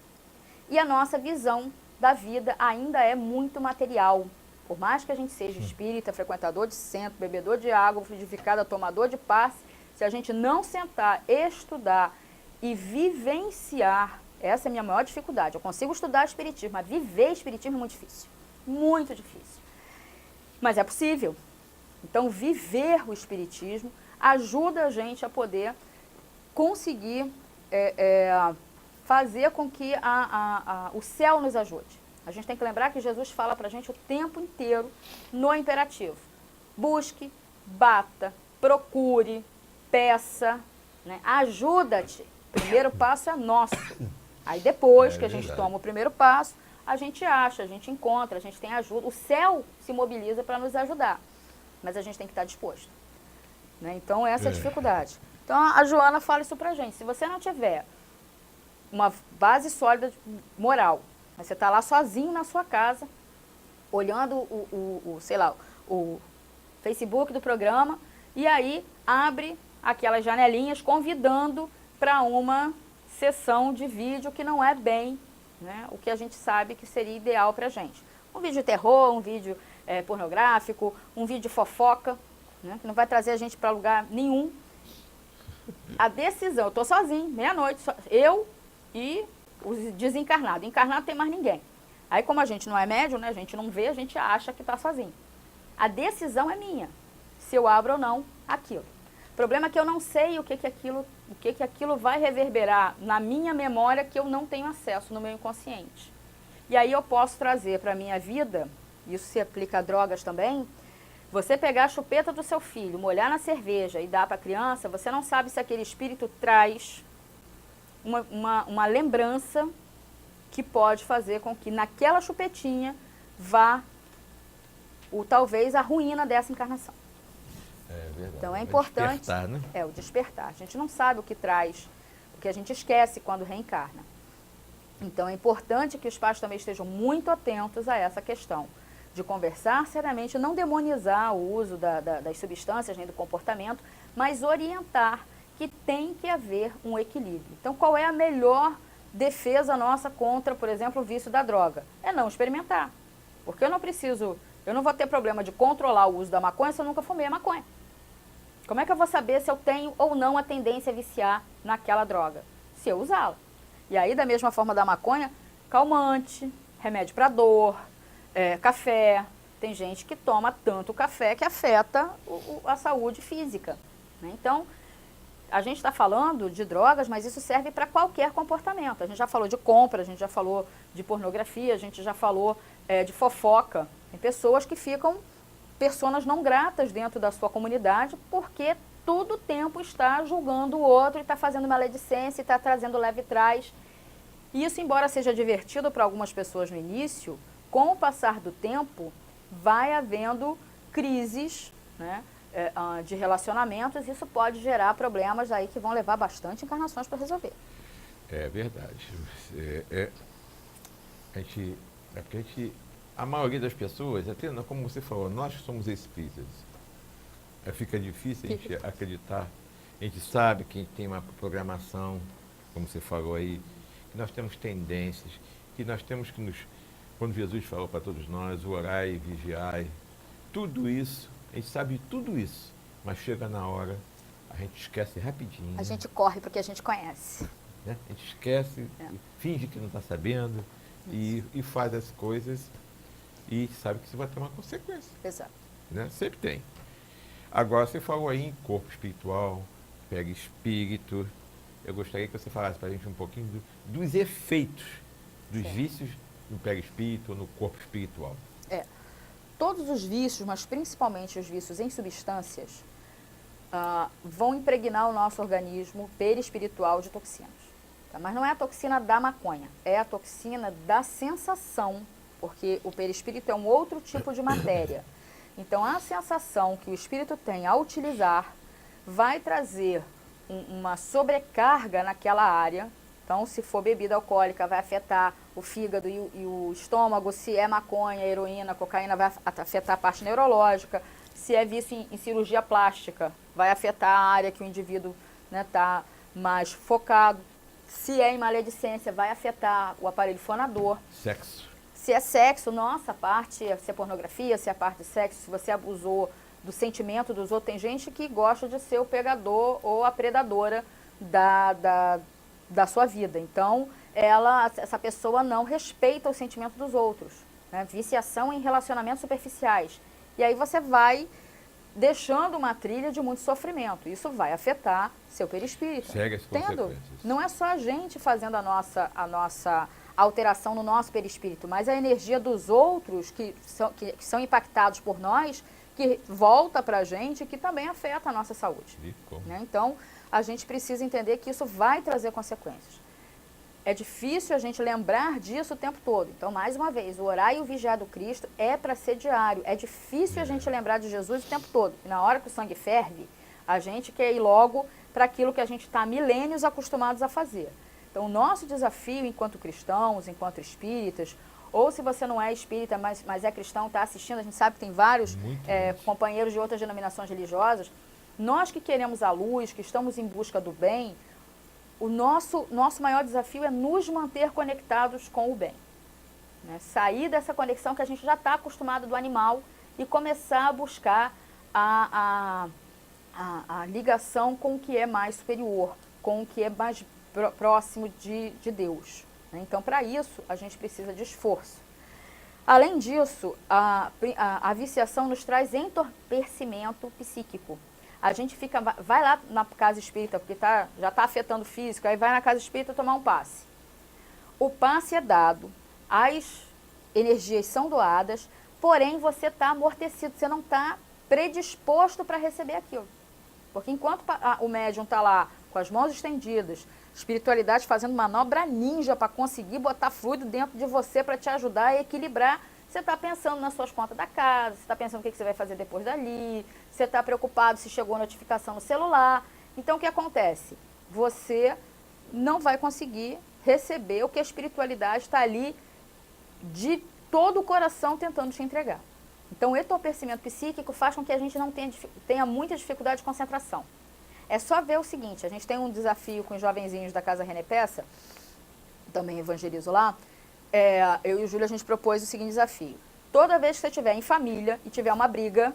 e a nossa visão da vida ainda é muito material. Por mais que a gente seja espírita, frequentador de centro, bebedor de água, fluidificada, tomador de passe, se a gente não sentar, estudar e vivenciar, essa é a minha maior dificuldade. Eu consigo estudar espiritismo, mas viver espiritismo é muito difícil. Muito difícil. Mas é possível. Então, viver o espiritismo ajuda a gente a poder conseguir fazer com que o céu nos ajude. A gente tem que lembrar que Jesus fala para a gente o tempo inteiro no imperativo. Busque, bata, procure, peça, né? Ajuda-te. O primeiro passo é nosso. Aí depois que a gente toma o primeiro passo, a gente acha, a gente encontra, a gente tem ajuda. O céu se mobiliza para nos ajudar, mas a gente tem que estar disposto. Né? Então essa é a dificuldade. Então a Joana fala isso pra gente. Se você não tiver uma base sólida moral, você está lá sozinho na sua casa, olhando sei lá, o Facebook do programa, e aí abre aquelas janelinhas convidando para uma sessão de vídeo que não é bem, né, o que a gente sabe que seria ideal para a gente. Um vídeo de terror, um vídeo pornográfico, um vídeo fofoca, né, que não vai trazer a gente para lugar nenhum. A decisão, eu estou sozinho, meia-noite, eu e os desencarnados. Encarnado tem mais ninguém. Aí como a gente não é médium, né, a gente não vê, a gente acha que está sozinho. A decisão é minha, se eu abro ou não aquilo. O problema é que eu não sei o que aquilo vai reverberar na minha memória, que eu não tenho acesso no meu inconsciente. E aí eu posso trazer para a minha vida, isso se aplica a drogas também, você pegar a chupeta do seu filho, molhar na cerveja e dar para a criança, você não sabe se aquele espírito traz uma lembrança que pode fazer com que naquela chupetinha vá talvez a ruína dessa encarnação. É verdade. Então é importante. Despertar, né? O despertar. A gente não sabe o que traz, o que a gente esquece quando reencarna. Então é importante que os pais também estejam muito atentos a essa questão de conversar seriamente, não demonizar o uso das substâncias nem do comportamento, mas orientar que tem que haver um equilíbrio. Então, qual é a melhor defesa nossa contra, por exemplo, o vício da droga? É não experimentar. Porque eu não vou ter problema de controlar o uso da maconha se eu nunca fumei a maconha. Como é que eu vou saber se eu tenho ou não a tendência a viciar naquela droga? Se eu usá-la. E aí, da mesma forma da maconha, calmante, remédio para dor, café. Tem gente que toma tanto café que afeta a saúde física. Né? Então, a gente está falando de drogas, mas isso serve para qualquer comportamento. A gente já falou de compra, a gente já falou de pornografia, a gente já falou de fofoca. Tem pessoas que ficam personas não gratas dentro da sua comunidade porque todo o tempo está julgando o outro e está fazendo maledicência e está trazendo leve trás. E isso, embora seja divertido para algumas pessoas no início, com o passar do tempo, vai havendo crises, né, de relacionamentos. Isso pode gerar problemas aí que vão levar bastante encarnações para resolver. É verdade. A maioria das pessoas, até como você falou, nós somos espíritas. Fica difícil a gente acreditar. A gente sabe que a gente tem uma programação, como você falou aí, que nós temos tendências, que nós temos que quando Jesus falou para todos nós, orai e vigiai, tudo isso, a gente sabe tudo isso, mas chega na hora, a gente esquece rapidinho. A gente corre porque a gente conhece. Né? A gente esquece, finge que não está sabendo e faz as coisas e sabe que isso vai ter uma consequência. Exato. Né? Sempre tem. Agora, você falou aí em corpo espiritual, pega espírito. Eu gostaria que você falasse para a gente um pouquinho dos efeitos dos vícios no pega espírito ou no corpo espiritual. todos os vícios, mas principalmente os vícios em substâncias, vão impregnar o nosso organismo perispiritual de toxinas. Tá? Mas não é a toxina da maconha, é a toxina da sensação, porque o perispírito é um outro tipo de matéria. Então, a sensação que o espírito tem ao utilizar vai trazer uma sobrecarga naquela área. Então, se for bebida alcoólica, vai afetar o fígado e o estômago. Se é maconha, heroína, cocaína, vai afetar a parte neurológica. Se é vício em cirurgia plástica, vai afetar a área que o indivíduo está mais focado. Se é em maledicência, vai afetar o aparelho fonador. Sexo. Se é sexo, nossa parte, se é pornografia, se é parte de sexo, se você abusou do sentimento dos outros. Tem gente que gosta de ser o pegador ou a predadora da sua vida. Então, essa pessoa não respeita o sentimento dos outros. Né? Viciação em relacionamentos superficiais. E aí você vai deixando uma trilha de muito sofrimento. Isso vai afetar seu perispírito. Segue as consequências. Não é só a gente fazendo a nossa alteração no nosso perispírito, mas a energia dos outros que são impactados por nós, que volta para a gente, que também afeta a nossa saúde. Né? Então, a gente precisa entender que isso vai trazer consequências. É difícil a gente lembrar disso o tempo todo. Então, mais uma vez, o orar e o vigiar do Cristo é para ser diário. É difícil a gente lembrar de Jesus o tempo todo. E na hora que o sangue ferve, a gente quer ir logo para aquilo que a gente está há milênios acostumados a fazer. Então, o nosso desafio enquanto cristãos, enquanto espíritas, ou se você não é espírita, mas é cristão, está assistindo, a gente sabe que tem vários companheiros de outras denominações religiosas, nós que queremos a luz, que estamos em busca do bem, o nosso maior desafio é nos manter conectados com o bem. Né? Sair dessa conexão que a gente já está acostumado do animal e começar a buscar a ligação com o que é mais superior, com o que é mais próximo de Deus. Né? Então, para isso, a gente precisa de esforço. Além disso, a viciação nos traz entorpecimento psíquico. A gente vai lá na casa espírita, porque já está afetando o físico, aí vai na casa espírita tomar um passe. O passe é dado, as energias são doadas, porém você está amortecido, você não está predisposto para receber aquilo. Porque enquanto o médium está lá com as mãos estendidas, espiritualidade fazendo manobra ninja para conseguir botar fluido dentro de você para te ajudar a equilibrar, você está pensando nas suas contas da casa, você está pensando o que você vai fazer depois dali, você está preocupado se chegou notificação no celular. Então, o que acontece? Você não vai conseguir receber o que a espiritualidade está ali de todo o coração tentando te entregar. Então, o entorpecimento psíquico faz com que a gente não tenha muita dificuldade de concentração. É só ver o seguinte, a gente tem um desafio com os jovenzinhos da Casa René Peça, também evangelizo lá, eu e o Júlio, a gente propôs o seguinte desafio. Toda vez que você estiver em família e tiver uma briga,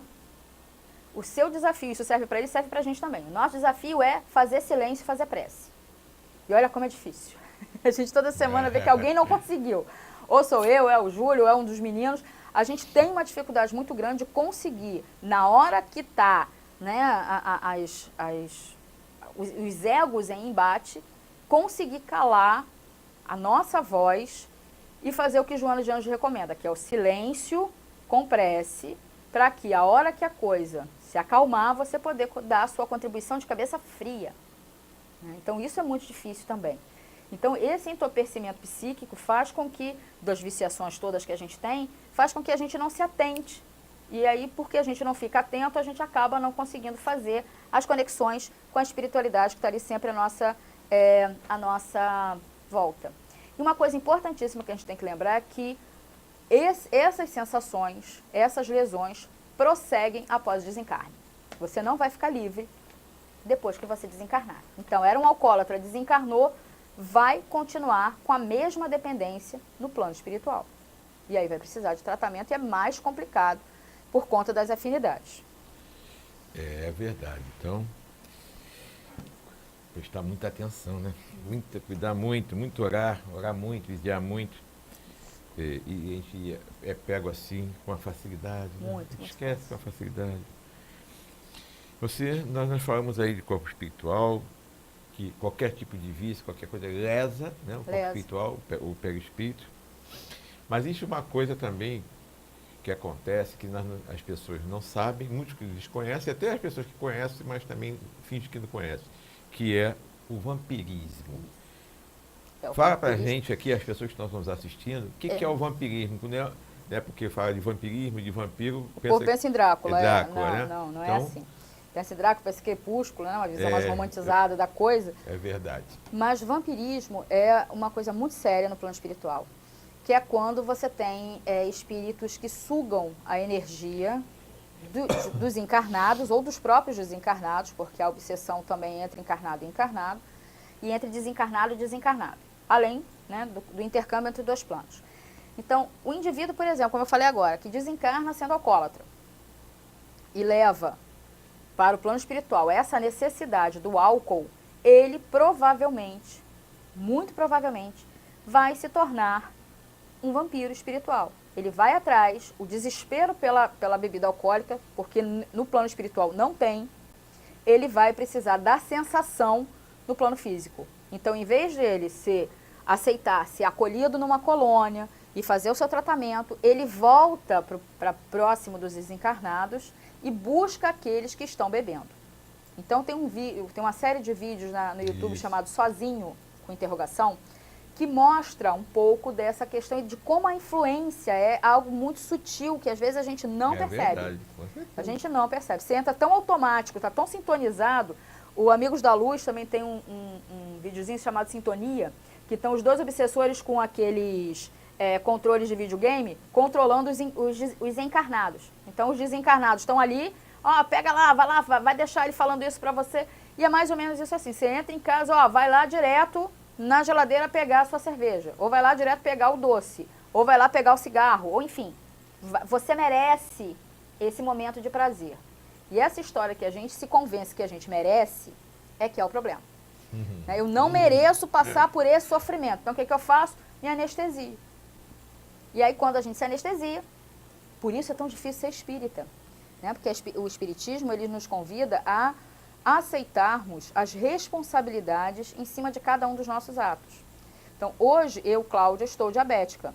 o seu desafio, isso serve para ele, serve para a gente também. O nosso desafio é fazer silêncio e fazer prece. E olha como é difícil. A gente toda semana vê que alguém não conseguiu. Ou sou eu, é o Júlio, é um dos meninos. A gente tem uma dificuldade muito grande de conseguir, na hora que está, né, os egos em embate, conseguir calar a nossa voz e fazer o que Joana de Anjos recomenda, que é o silêncio com prece, para que a hora que a coisa se acalmar, você poder dar a sua contribuição de cabeça fria. Então, isso é muito difícil também. Então, esse entorpecimento psíquico faz com que, das viciações todas que a gente tem, faz com que a gente não se atente. E aí, porque a gente não fica atento, a gente acaba não conseguindo fazer as conexões com a espiritualidade que está ali sempre a nossa volta. E uma coisa importantíssima que a gente tem que lembrar é que essas sensações, essas lesões, prosseguem após o desencarne. Você não vai ficar livre depois que você desencarnar. Então, era um alcoólatra, desencarnou, vai continuar com a mesma dependência no plano espiritual. E aí vai precisar de tratamento e é mais complicado por conta das afinidades. É verdade. Então, prestar muita atenção, né? Cuidar muito orar muito, vigiar muito. E a gente é pego assim, com a facilidade. Muito, né? Esquece com a facilidade. Nós falamos aí de corpo espiritual, que qualquer tipo de vício, qualquer coisa lesa, né? O corpo espiritual, o perispírito. Mas existe uma coisa também que acontece, que as pessoas não sabem, muitos que desconhecem, até as pessoas que conhecem, mas também fingem que não conhecem, que é o vampirismo. Fala pra gente aqui, as pessoas que estão nos assistindo, o que é o vampirismo? Né? Porque fala de vampirismo, de vampiro... O povo pensa em Drácula. Drácula, não, né? não então, é assim. Pensa em Drácula, pensa em Crepúsculo, né? Uma visão mais romantizada da coisa. É verdade. Mas vampirismo é uma coisa muito séria no plano espiritual, que é quando você tem espíritos que sugam a energia dos encarnados ou dos próprios desencarnados, porque a obsessão também entra encarnado e encarnado, e entre desencarnado e desencarnado, além, né, do intercâmbio entre dois planos. Então, o indivíduo, por exemplo, como eu falei agora, que desencarna sendo alcoólatra e leva para o plano espiritual essa necessidade do álcool, ele provavelmente, muito provavelmente, vai se tornar um vampiro espiritual. Ele vai atrás, o desespero pela bebida alcoólica, porque no plano espiritual não tem, ele vai precisar da sensação no plano físico. Então, em vez de ele aceitar ser acolhido numa colônia e fazer o seu tratamento, ele volta para próximo dos desencarnados e busca aqueles que estão bebendo. Então, tem uma série de vídeos no YouTube chamado Sozinho, com interrogação, que mostra um pouco dessa questão de como a influência é algo muito sutil, que às vezes a gente não percebe. Verdade. A gente não percebe. Você entra tão automático, está tão sintonizado. O Amigos da Luz também tem um videozinho chamado Sintonia, que estão os dois obsessores com aqueles controles de videogame, controlando os encarnados. Então, os desencarnados estão ali, pega lá, vai deixar ele falando isso para você. E é mais ou menos isso assim, você entra em casa, vai lá direto na geladeira pegar a sua cerveja, ou vai lá direto pegar o doce, ou vai lá pegar o cigarro, ou enfim, você merece esse momento de prazer. E essa história que a gente se convence que a gente merece é que é o problema. Eu não mereço passar por esse sofrimento. Então, o que eu faço? Me anestesia. E aí, quando a gente se anestesia, por isso é tão difícil ser espírita, né? Porque o espiritismo, ele nos convida a aceitarmos as responsabilidades em cima de cada um dos nossos atos. Então, hoje, eu, Cláudia, estou diabética.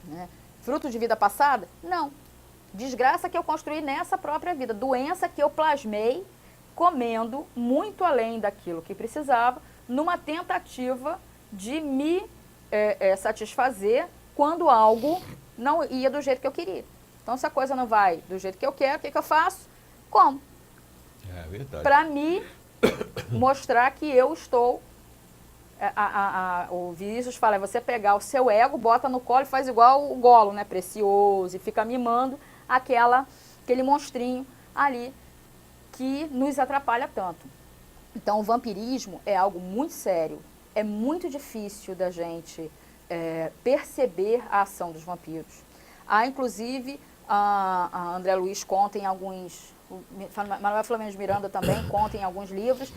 Né? Fruto de vida passada? Não. Desgraça que eu construí nessa própria vida. Doença que eu plasmei comendo muito além daquilo que precisava, numa tentativa de me satisfazer quando algo não ia do jeito que eu queria. Então, se a coisa não vai do jeito que eu quero, o que eu faço? Como? É verdade. Para me mostrar que eu estou... o Vinícius fala, é você pegar o seu ego, bota no colo e faz igual o Gollum, né? Precioso, e fica mimando aquele monstrinho ali que nos atrapalha tanto. Então, o vampirismo é algo muito sério. É muito difícil da gente perceber a ação dos vampiros. Há, inclusive, a André Luiz conta em alguns... O Manuel Flamengo de Miranda também conta em alguns livros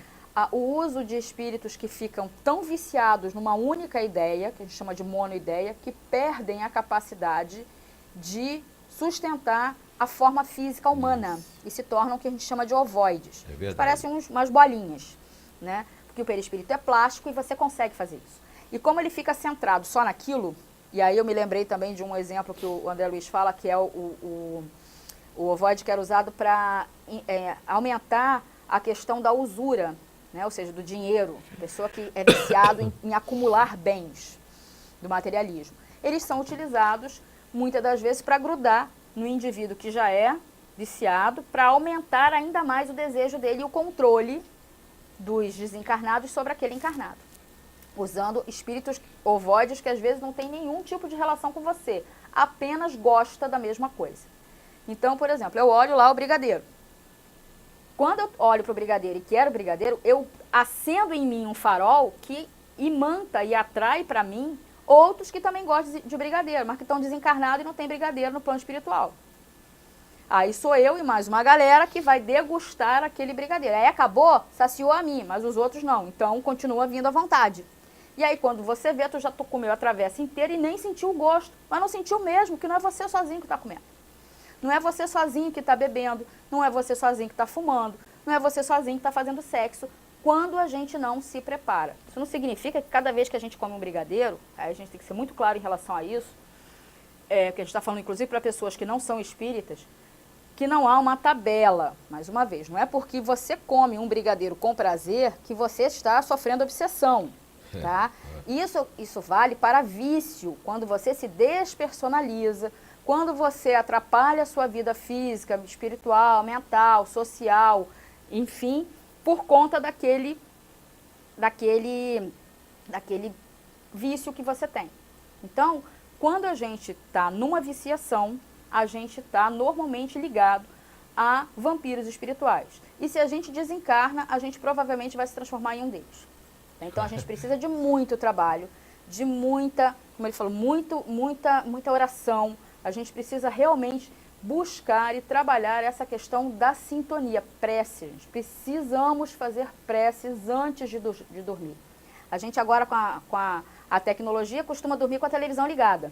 o uso de espíritos que ficam tão viciados numa única ideia, que a gente chama de monoideia, que perdem a capacidade de sustentar a forma física humana e se tornam o que a gente chama de ovoides. É verdade. Parecem umas bolinhas, né? Porque o perispírito é plástico e você consegue fazer isso. E como ele fica centrado só naquilo, e aí eu me lembrei também de um exemplo que o André Luiz fala, que é o ovoide que era usado para aumentar a questão da usura, né? Ou seja, do dinheiro, pessoa que é viciado em acumular bens, do materialismo. Eles são utilizados, muitas das vezes, para grudar no indivíduo que já é viciado, para aumentar ainda mais o desejo dele e o controle dos desencarnados sobre aquele encarnado. Usando espíritos ovoides que às vezes não tem nenhum tipo de relação com você, apenas gosta da mesma coisa. Então, por exemplo, eu olho lá o brigadeiro. Quando eu olho para o brigadeiro e quero brigadeiro, eu acendo em mim um farol que imanta e atrai para mim outros que também gostam de brigadeiro, mas que estão desencarnados e não tem brigadeiro no plano espiritual. Aí sou eu e mais uma galera que vai degustar aquele brigadeiro. Aí acabou, saciou a mim, mas os outros não. Então continua vindo à vontade. E aí quando você vê, tu já comeu a travessa inteira e nem sentiu o gosto. Mas não sentiu mesmo, que não é você sozinho que está comendo. Não é você sozinho que está bebendo, não é você sozinho que está fumando, não é você sozinho que está fazendo sexo, quando a gente não se prepara. Isso não significa que cada vez que a gente come um brigadeiro, aí a gente tem que ser muito claro em relação a isso, que a gente está falando inclusive para pessoas que não são espíritas, que não há uma tabela, mais uma vez, não é porque você come um brigadeiro com prazer que você está sofrendo obsessão, tá? Isso vale para vício, quando você se despersonaliza, quando você atrapalha a sua vida física, espiritual, mental, social, enfim, por conta daquele vício que você tem. Então, quando a gente está numa viciação, a gente está normalmente ligado a vampiros espirituais. E se a gente desencarna, a gente provavelmente vai se transformar em um deles. Então, a gente precisa de muito trabalho, de muita, como ele falou, muita oração. A gente precisa realmente buscar e trabalhar essa questão da sintonia, prece. Gente. Precisamos fazer preces antes de dormir. A gente agora, com a tecnologia, costuma dormir com a televisão ligada.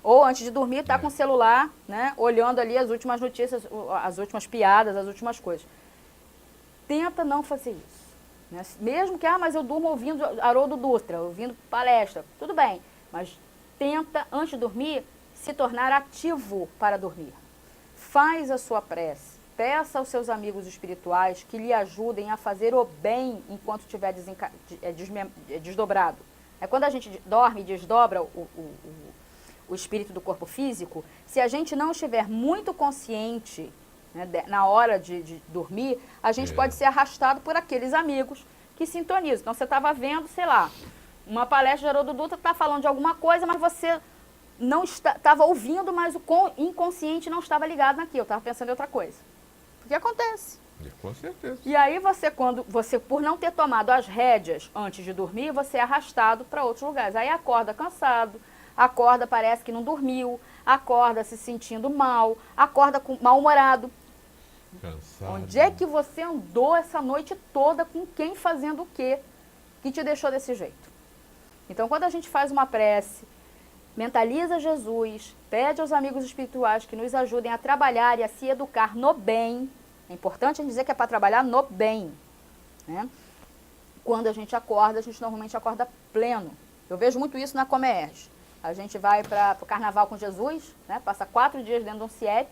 Ou antes de dormir, está com o celular, né, olhando ali as últimas notícias, as últimas piadas, as últimas coisas. Tenta não fazer isso. Né? Mesmo que, mas eu durmo ouvindo Haroldo Dutra, ouvindo palestra, tudo bem. Mas tenta, antes de dormir, se tornar ativo para dormir. Faz a sua prece. Peça aos seus amigos espirituais que lhe ajudem a fazer o bem enquanto estiver desdobrado. Quando a gente dorme e desdobra o espírito do corpo físico, se a gente não estiver muito consciente, né, na hora de dormir, a gente pode ser arrastado por aqueles amigos que sintonizam. Então, você estava vendo, sei lá, uma palestra de Haroldo Dutra, está falando de alguma coisa, mas você não estava ouvindo, mas o inconsciente não estava ligado naquilo, estava pensando em outra coisa. Porque acontece. Com certeza. E aí você, por não ter tomado as rédeas antes de dormir, você é arrastado para outros lugares. Aí acorda cansado, acorda parece que não dormiu, acorda se sentindo mal, acorda mal-humorado. Cansado. Onde é que você andou essa noite toda, com quem, fazendo o quê, que te deixou desse jeito? Então, quando a gente faz uma prece, mentaliza Jesus, pede aos amigos espirituais que nos ajudem a trabalhar e a se educar no bem. É importante a gente dizer que é para trabalhar no bem. Né? Quando a gente acorda, a gente normalmente acorda pleno. Eu vejo muito isso na Comerge. A gente vai para o Carnaval com Jesus, né? Passa 4 dias dentro de um CIEP.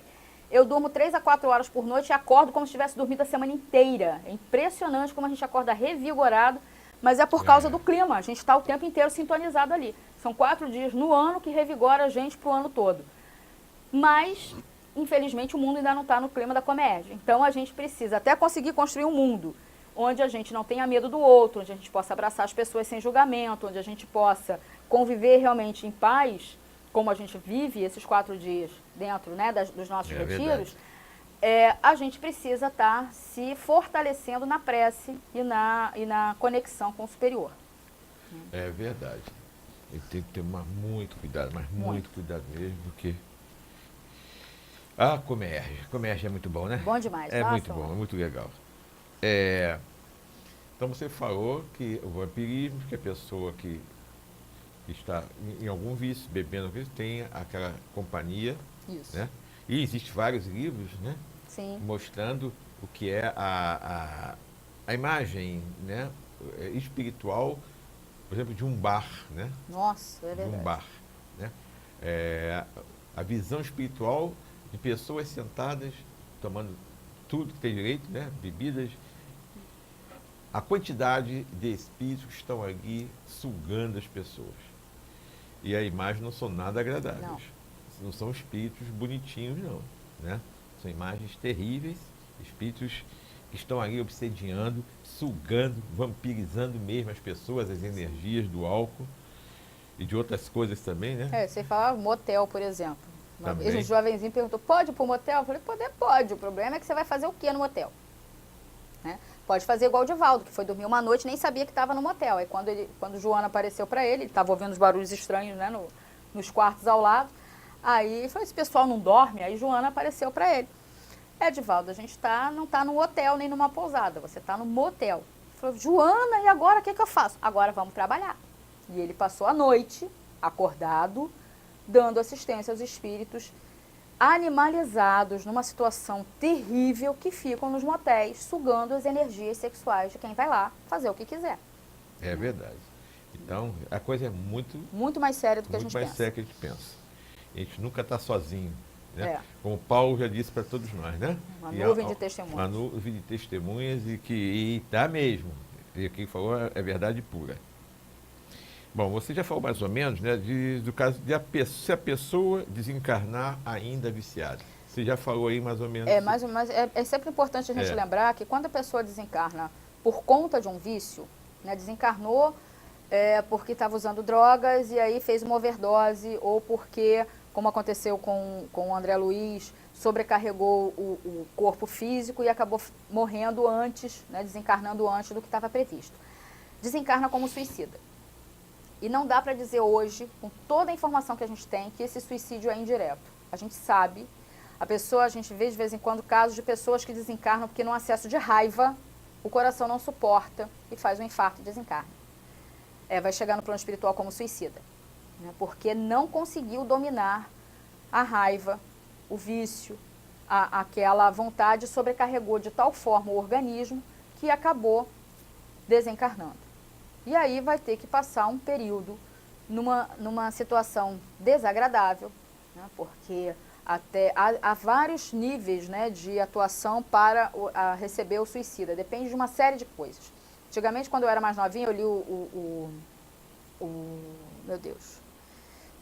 Eu durmo 3 a 4 horas por noite e acordo como se tivesse dormido a semana inteira. É impressionante como a gente acorda revigorado, mas é por causa do clima. A gente está o tempo inteiro sintonizado ali. São 4 dias no ano que revigora a gente para o ano todo. Mas, infelizmente, o mundo ainda não está no clima da Comerge. Então, a gente precisa até conseguir construir um mundo onde a gente não tenha medo do outro, onde a gente possa abraçar as pessoas sem julgamento, onde a gente possa conviver realmente em paz, como a gente vive esses 4 dias dentro, né, dos nossos retiros. A gente precisa estar se fortalecendo na prece e na conexão com o superior. É verdade. Ele tem que ter muito cuidado, mas muito cuidado mesmo, porque... Comerge é muito bom, né? Bom demais. É muito bom, é muito legal. Então você falou que o vampirismo, que a pessoa que está em algum vício, bebendo vício, tem aquela companhia. Isso. Né? E existem vários livros, né? Sim. Mostrando o que é a imagem, né, espiritual, por exemplo, de um bar, né? Nossa, é verdade. De um bar, né? A visão espiritual de pessoas sentadas, tomando tudo que tem direito, né? Bebidas. A quantidade de espíritos que estão ali sugando as pessoas. E a imagem não são nada agradáveis. Não são espíritos bonitinhos, não. Né? São imagens terríveis, espíritos que estão ali obsediando, sugando, vampirizando mesmo as pessoas, as energias do álcool e de outras coisas também, né? Você fala motel, por exemplo. Uma vez um jovenzinho perguntou, pode ir para o motel? Eu falei, pode. O problema é que você vai fazer o quê no motel? Né? Pode fazer igual o Divaldo, que foi dormir uma noite e nem sabia que estava no motel. Aí quando Joana apareceu para ele estava ouvindo os barulhos estranhos, né, nos quartos ao lado. Aí ele falou, esse pessoal não dorme? Aí Joana apareceu para ele. Divaldo, a gente não está no hotel nem numa pousada, você está no motel. Ele falou, Joana, e agora o que eu faço? Agora vamos trabalhar. E ele passou a noite, acordado, dando assistência aos espíritos animalizados numa situação terrível que ficam nos motéis, sugando as energias sexuais de quem vai lá fazer o que quiser. É verdade. Então, a coisa é muito mais séria do que a gente pensa. Muito mais séria que a gente pensa. A gente nunca está sozinho. Né? É. Como Paulo já disse para todos nós, né? Uma E nuvem de testemunhas. Uma nuvem de testemunhas e está mesmo. E quem falou é verdade pura. Bom, você já falou mais ou menos, né, do caso de se a pessoa desencarnar ainda viciada. Você já falou aí mais ou menos. É sempre importante a gente lembrar que quando a pessoa desencarna por conta de um vício, né, desencarnou porque estava usando drogas e aí fez uma overdose, ou porque, como aconteceu com o André Luiz, sobrecarregou o corpo físico e acabou morrendo antes, né, desencarnando antes do que estava previsto. Desencarna como suicida. E não dá para dizer hoje, com toda a informação que a gente tem, que esse suicídio é indireto. A gente sabe, a gente vê de vez em quando casos de pessoas que desencarnam porque num acesso de raiva, o coração não suporta e faz um infarto e desencarna. Vai chegar no plano espiritual como suicida, né, porque não conseguiu dominar a raiva, o vício, aquela vontade, sobrecarregou de tal forma o organismo que acabou desencarnando. E aí vai ter que passar um período numa situação desagradável, né, porque há vários níveis, né, de atuação para receber o suicida. Depende de uma série de coisas. Antigamente, quando eu era mais novinha, eu li meu Deus,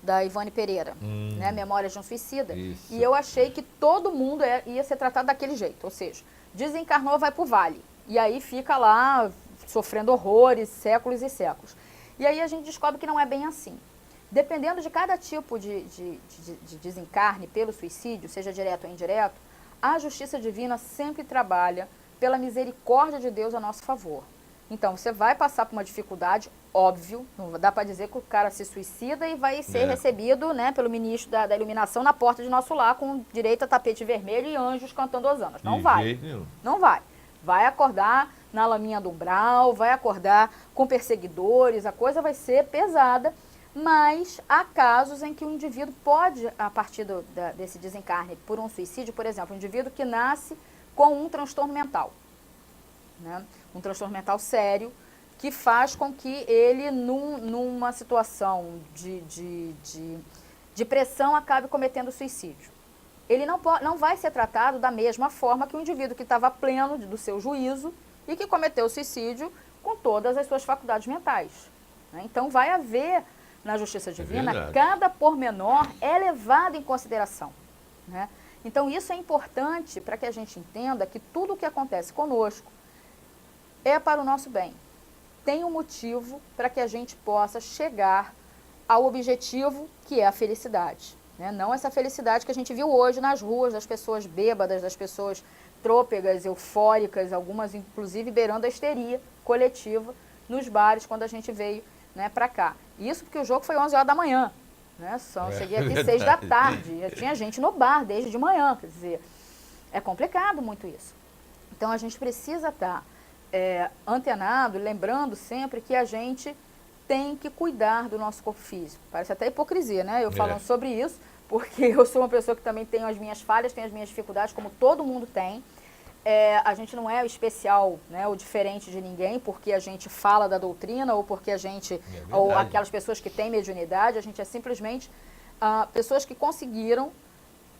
da Ivone Pereira, né, Memórias de um Suicida. Isso. E eu achei que todo mundo ia ser tratado daquele jeito. Ou seja, desencarnou, vai pro vale. E aí fica lá sofrendo horrores, séculos e séculos. E aí a gente descobre que não é bem assim. Dependendo de cada tipo de desencarne pelo suicídio, seja direto ou indireto, a justiça divina sempre trabalha pela misericórdia de Deus a nosso favor. Então, você vai passar por uma dificuldade, óbvio, não dá para dizer que o cara se suicida e vai ser recebido, né, pelo ministro da iluminação na porta de nosso lar com direito a tapete vermelho e anjos cantando hosanas. Não vai. Não vai. Vai acordar na laminha do umbral, vai acordar com perseguidores, a coisa vai ser pesada, mas há casos em que o indivíduo pode, a partir desse desencarne por um suicídio, por exemplo, um indivíduo que nasce com um transtorno mental, né? Um transtorno mental sério, que faz com que ele, numa situação de pressão, acabe cometendo suicídio. Ele não vai ser tratado da mesma forma que o indivíduo que estava pleno do seu juízo e que cometeu suicídio com todas as suas faculdades mentais, né? Então, vai haver, na Justiça Divina, cada pormenor é levado em consideração, né? Então, isso é importante para que a gente entenda que tudo o que acontece conosco é para o nosso bem. Tem um motivo para que a gente possa chegar ao objetivo, que é a felicidade, né? Não essa felicidade que a gente viu hoje nas ruas, das pessoas bêbadas, das pessoas trôpegas, eufóricas, algumas inclusive beirando a histeria coletiva nos bares quando a gente veio, né, para cá. Isso porque o jogo foi 11 horas da manhã, né? Cheguei aqui 6 da tarde, já tinha gente no bar desde de manhã, quer dizer, é complicado muito isso. Então a gente precisa estar antenado, lembrando sempre que a gente tem que cuidar do nosso corpo físico. Parece até hipocrisia, né? Eu falando sobre isso, porque eu sou uma pessoa que também tem as minhas falhas, tem as minhas dificuldades, como todo mundo tem. A gente não é especial, né, ou diferente de ninguém, porque a gente fala da doutrina, ou porque a gente, ou aquelas pessoas que têm mediunidade, a gente é simplesmente pessoas que conseguiram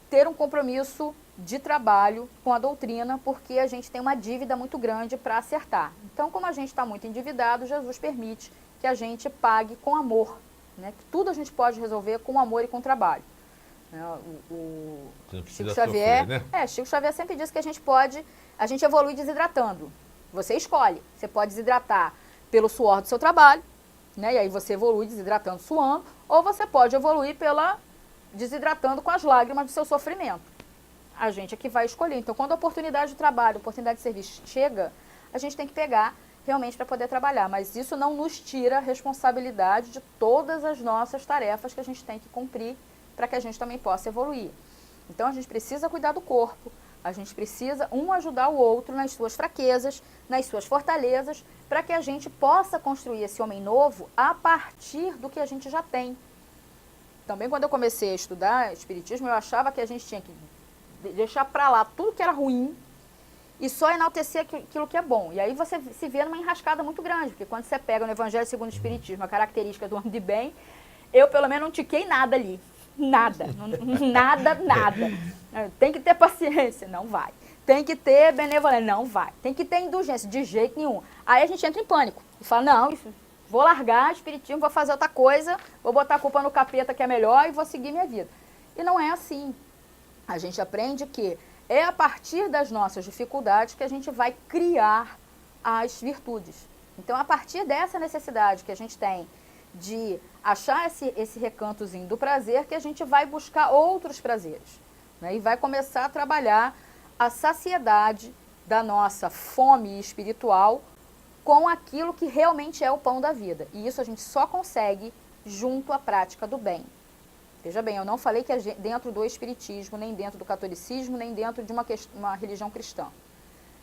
ter um compromisso de trabalho com a doutrina, porque a gente tem uma dívida muito grande para acertar. Então, como a gente está muito endividado, Jesus permite que a gente pague com amor, né? Que tudo a gente pode resolver com amor e com trabalho. O Chico Xavier, sofrer, né? Chico Xavier sempre disse que a gente evolui desidratando. Você escolhe. Você pode desidratar pelo suor do seu trabalho, né? E aí você evolui desidratando, suando, ou você pode evoluir desidratando com as lágrimas do seu sofrimento. A gente é que vai escolher. Então, quando a oportunidade de trabalho, a oportunidade de serviço chega, a gente tem que pegar realmente para poder trabalhar. Mas isso não nos tira a responsabilidade de todas as nossas tarefas que a gente tem que cumprir para que a gente também possa evoluir. Então, a gente precisa cuidar do corpo, a gente precisa ajudar o outro nas suas fraquezas, nas suas fortalezas, para que a gente possa construir esse homem novo a partir do que a gente já tem. Também, quando eu comecei a estudar Espiritismo, eu achava que a gente tinha que deixar para lá tudo que era ruim e só enaltecer aquilo que é bom. E aí você se vê numa enrascada muito grande, porque quando você pega no Evangelho segundo o Espiritismo a característica do homem de bem, eu pelo menos não tiquei nada ali. Nada, nada. Tem que ter paciência, não vai. Tem que ter benevolência, não vai. Tem que ter indulgência, de jeito nenhum. Aí a gente entra em pânico e fala, não, vou largar o espiritismo, vou fazer outra coisa, vou botar a culpa no capeta que é melhor e vou seguir minha vida. E não é assim. A gente aprende que é a partir das nossas dificuldades que a gente vai criar as virtudes. Então, a partir dessa necessidade que a gente tem de achar esse recantozinho do prazer, que a gente vai buscar outros prazeres, né? E vai começar a trabalhar a saciedade da nossa fome espiritual com aquilo que realmente é o pão da vida. E isso a gente só consegue junto à prática do bem. Veja bem, eu não falei que dentro do espiritismo, nem dentro do catolicismo, nem dentro de uma religião cristã.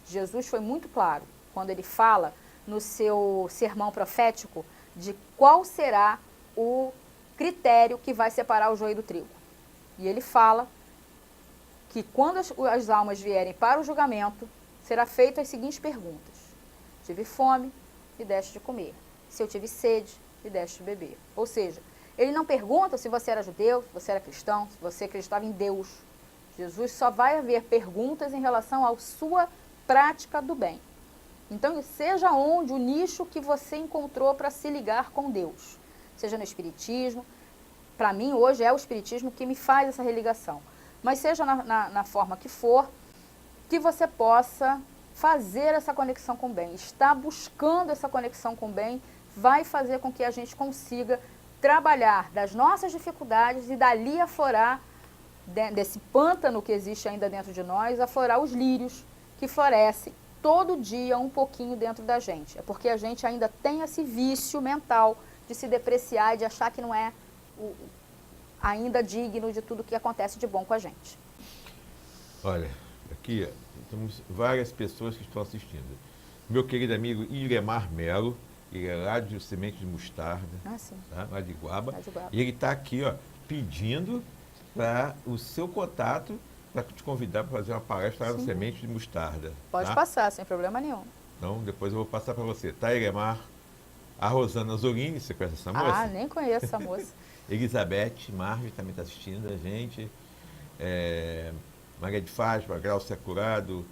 Jesus foi muito claro quando ele fala no seu sermão profético de qual será o critério que vai separar o joio do trigo. E ele fala que quando as almas vierem para o julgamento, será feito as seguintes perguntas. Tive fome e deste de comer. Se eu tive sede, e deste de beber. Ou seja, ele não pergunta se você era judeu, se você era cristão, se você acreditava em Deus. Jesus só vai haver perguntas em relação à sua prática do bem. Então, seja onde o nicho que você encontrou para se ligar com Deus. Seja no espiritismo, para mim hoje é o espiritismo que me faz essa religação. Mas seja na forma que for, que você possa fazer essa conexão com o bem. Estar buscando essa conexão com o bem vai fazer com que a gente consiga trabalhar das nossas dificuldades e dali aflorar, desse pântano que existe ainda dentro de nós, aflorar os lírios que florescem todo dia um pouquinho dentro da gente. É porque a gente ainda tem esse vício mental de se depreciar e de achar que não é ainda digno de tudo que acontece de bom com a gente. Olha, aqui temos várias pessoas que estão assistindo. Meu querido amigo Iremar Melo, ele é lá de Semente de Mostarda, tá? Lá de Guaba. E ele está aqui, ó, pedindo para o seu contato para te convidar para fazer uma palestra lá no Semente de Mostarda. Pode passar, sem problema nenhum. Então, depois eu vou passar para você. Tá, Iremar? A Rosana Zorini, você conhece essa moça? Ah, nem conheço essa moça. Elizabeth Marge também está assistindo a gente. Maria de Fátima, Glaucia Curado,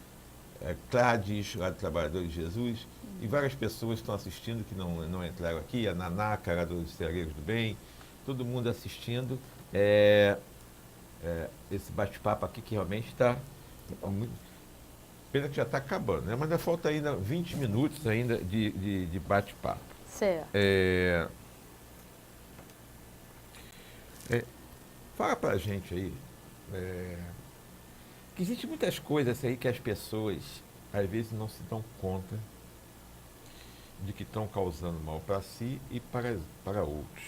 Cláudio, lá do Trabalhadores de Jesus, e várias pessoas estão assistindo que não entraram aqui, a Naná, lá dos Ceareiros do Bem, todo mundo assistindo. Esse bate-papo aqui que realmente está muito... Pena que já está acabando, né? Mas ainda falta ainda 20 minutos ainda de bate-papo. Certo. Fala pra gente aí, que existe muitas coisas aí que as pessoas às vezes não se dão conta de que estão causando mal para si e para outros.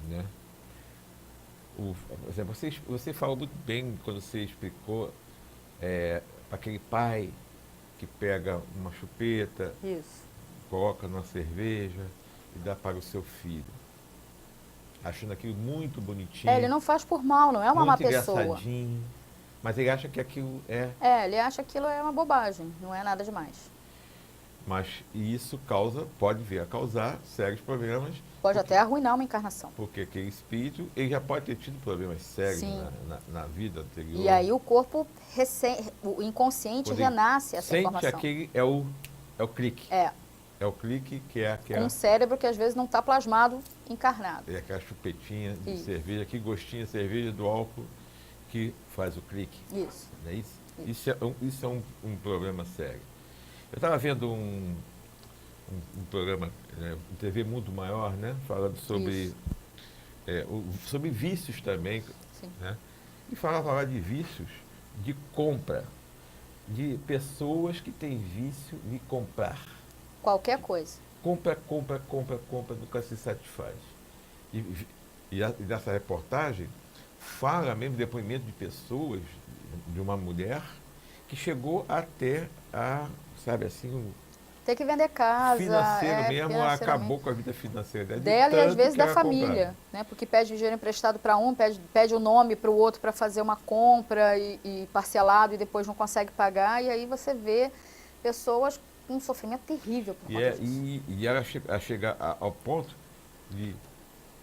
Né? Por exemplo, você falou muito bem quando você explicou para aquele pai que pega uma chupeta, coloca numa cerveja e dá para o seu filho. Achando aquilo muito bonitinho. Ele não faz por mal, não é uma má pessoa. Engraçadinho, mas ele acha que aquilo ele acha que aquilo é uma bobagem, não é nada demais. Mas isso pode vir a causar sérios problemas. Pode até arruinar uma encarnação. Porque aquele espírito, ele já pode ter tido problemas sérios na vida anterior. E aí o corpo, o inconsciente renasce essa informação. Sente aquele, é o clique. É o clique que é aquela... Um cérebro que às vezes não está plasmado, encarnado. É aquela chupetinha de cerveja, que gostinho de cerveja do álcool que faz o clique. Isso. Não é isso? Isso é um problema sério. Eu estava vendo um programa, TV Mundo Maior, né? Falando sobre, sobre vícios também. Né? E falava lá de vícios de compra, de pessoas que têm vício de comprar. Qualquer coisa. Compra, nunca se satisfaz. E nessa reportagem, fala mesmo depoimento de pessoas, de uma mulher, que chegou até sabe assim, ter que vender casa. Financeiro mesmo, acabou com a vida financeira dela e às vezes da família, né? Porque pede dinheiro emprestado para um, pede o nome para o outro para fazer uma compra e parcelado e depois não consegue pagar. E aí você vê pessoas com um sofrimento terrível por conta disso. E ela chega ao ponto de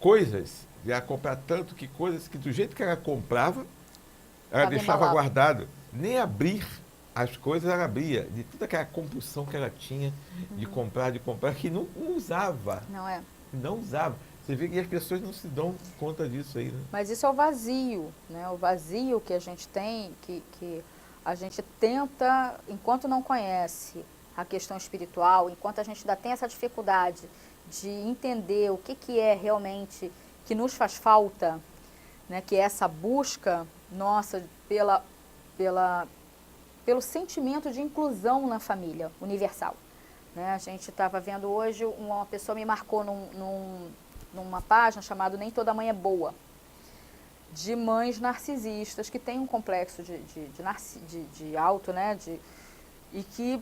coisas ia comprar tanto que coisas que do jeito que ela comprava, ela Tava deixava embalado. guardado. Nem abrir as coisas ela abria, de toda aquela compulsão que ela tinha de comprar, que não usava. Não é? Não usava. Você vê que as pessoas não se dão conta disso aí, né? Mas isso é o vazio, né? O vazio que a gente tem, que a gente tenta, enquanto não conhece a questão espiritual, enquanto a gente ainda tem essa dificuldade de entender o que é realmente que nos faz falta, né? Que é essa busca nossa pelo sentimento de inclusão na família universal. Né? A gente estava vendo hoje, uma pessoa me marcou numa página chamada Nem Toda Mãe é Boa, de mães narcisistas que têm um complexo de alto, né? E que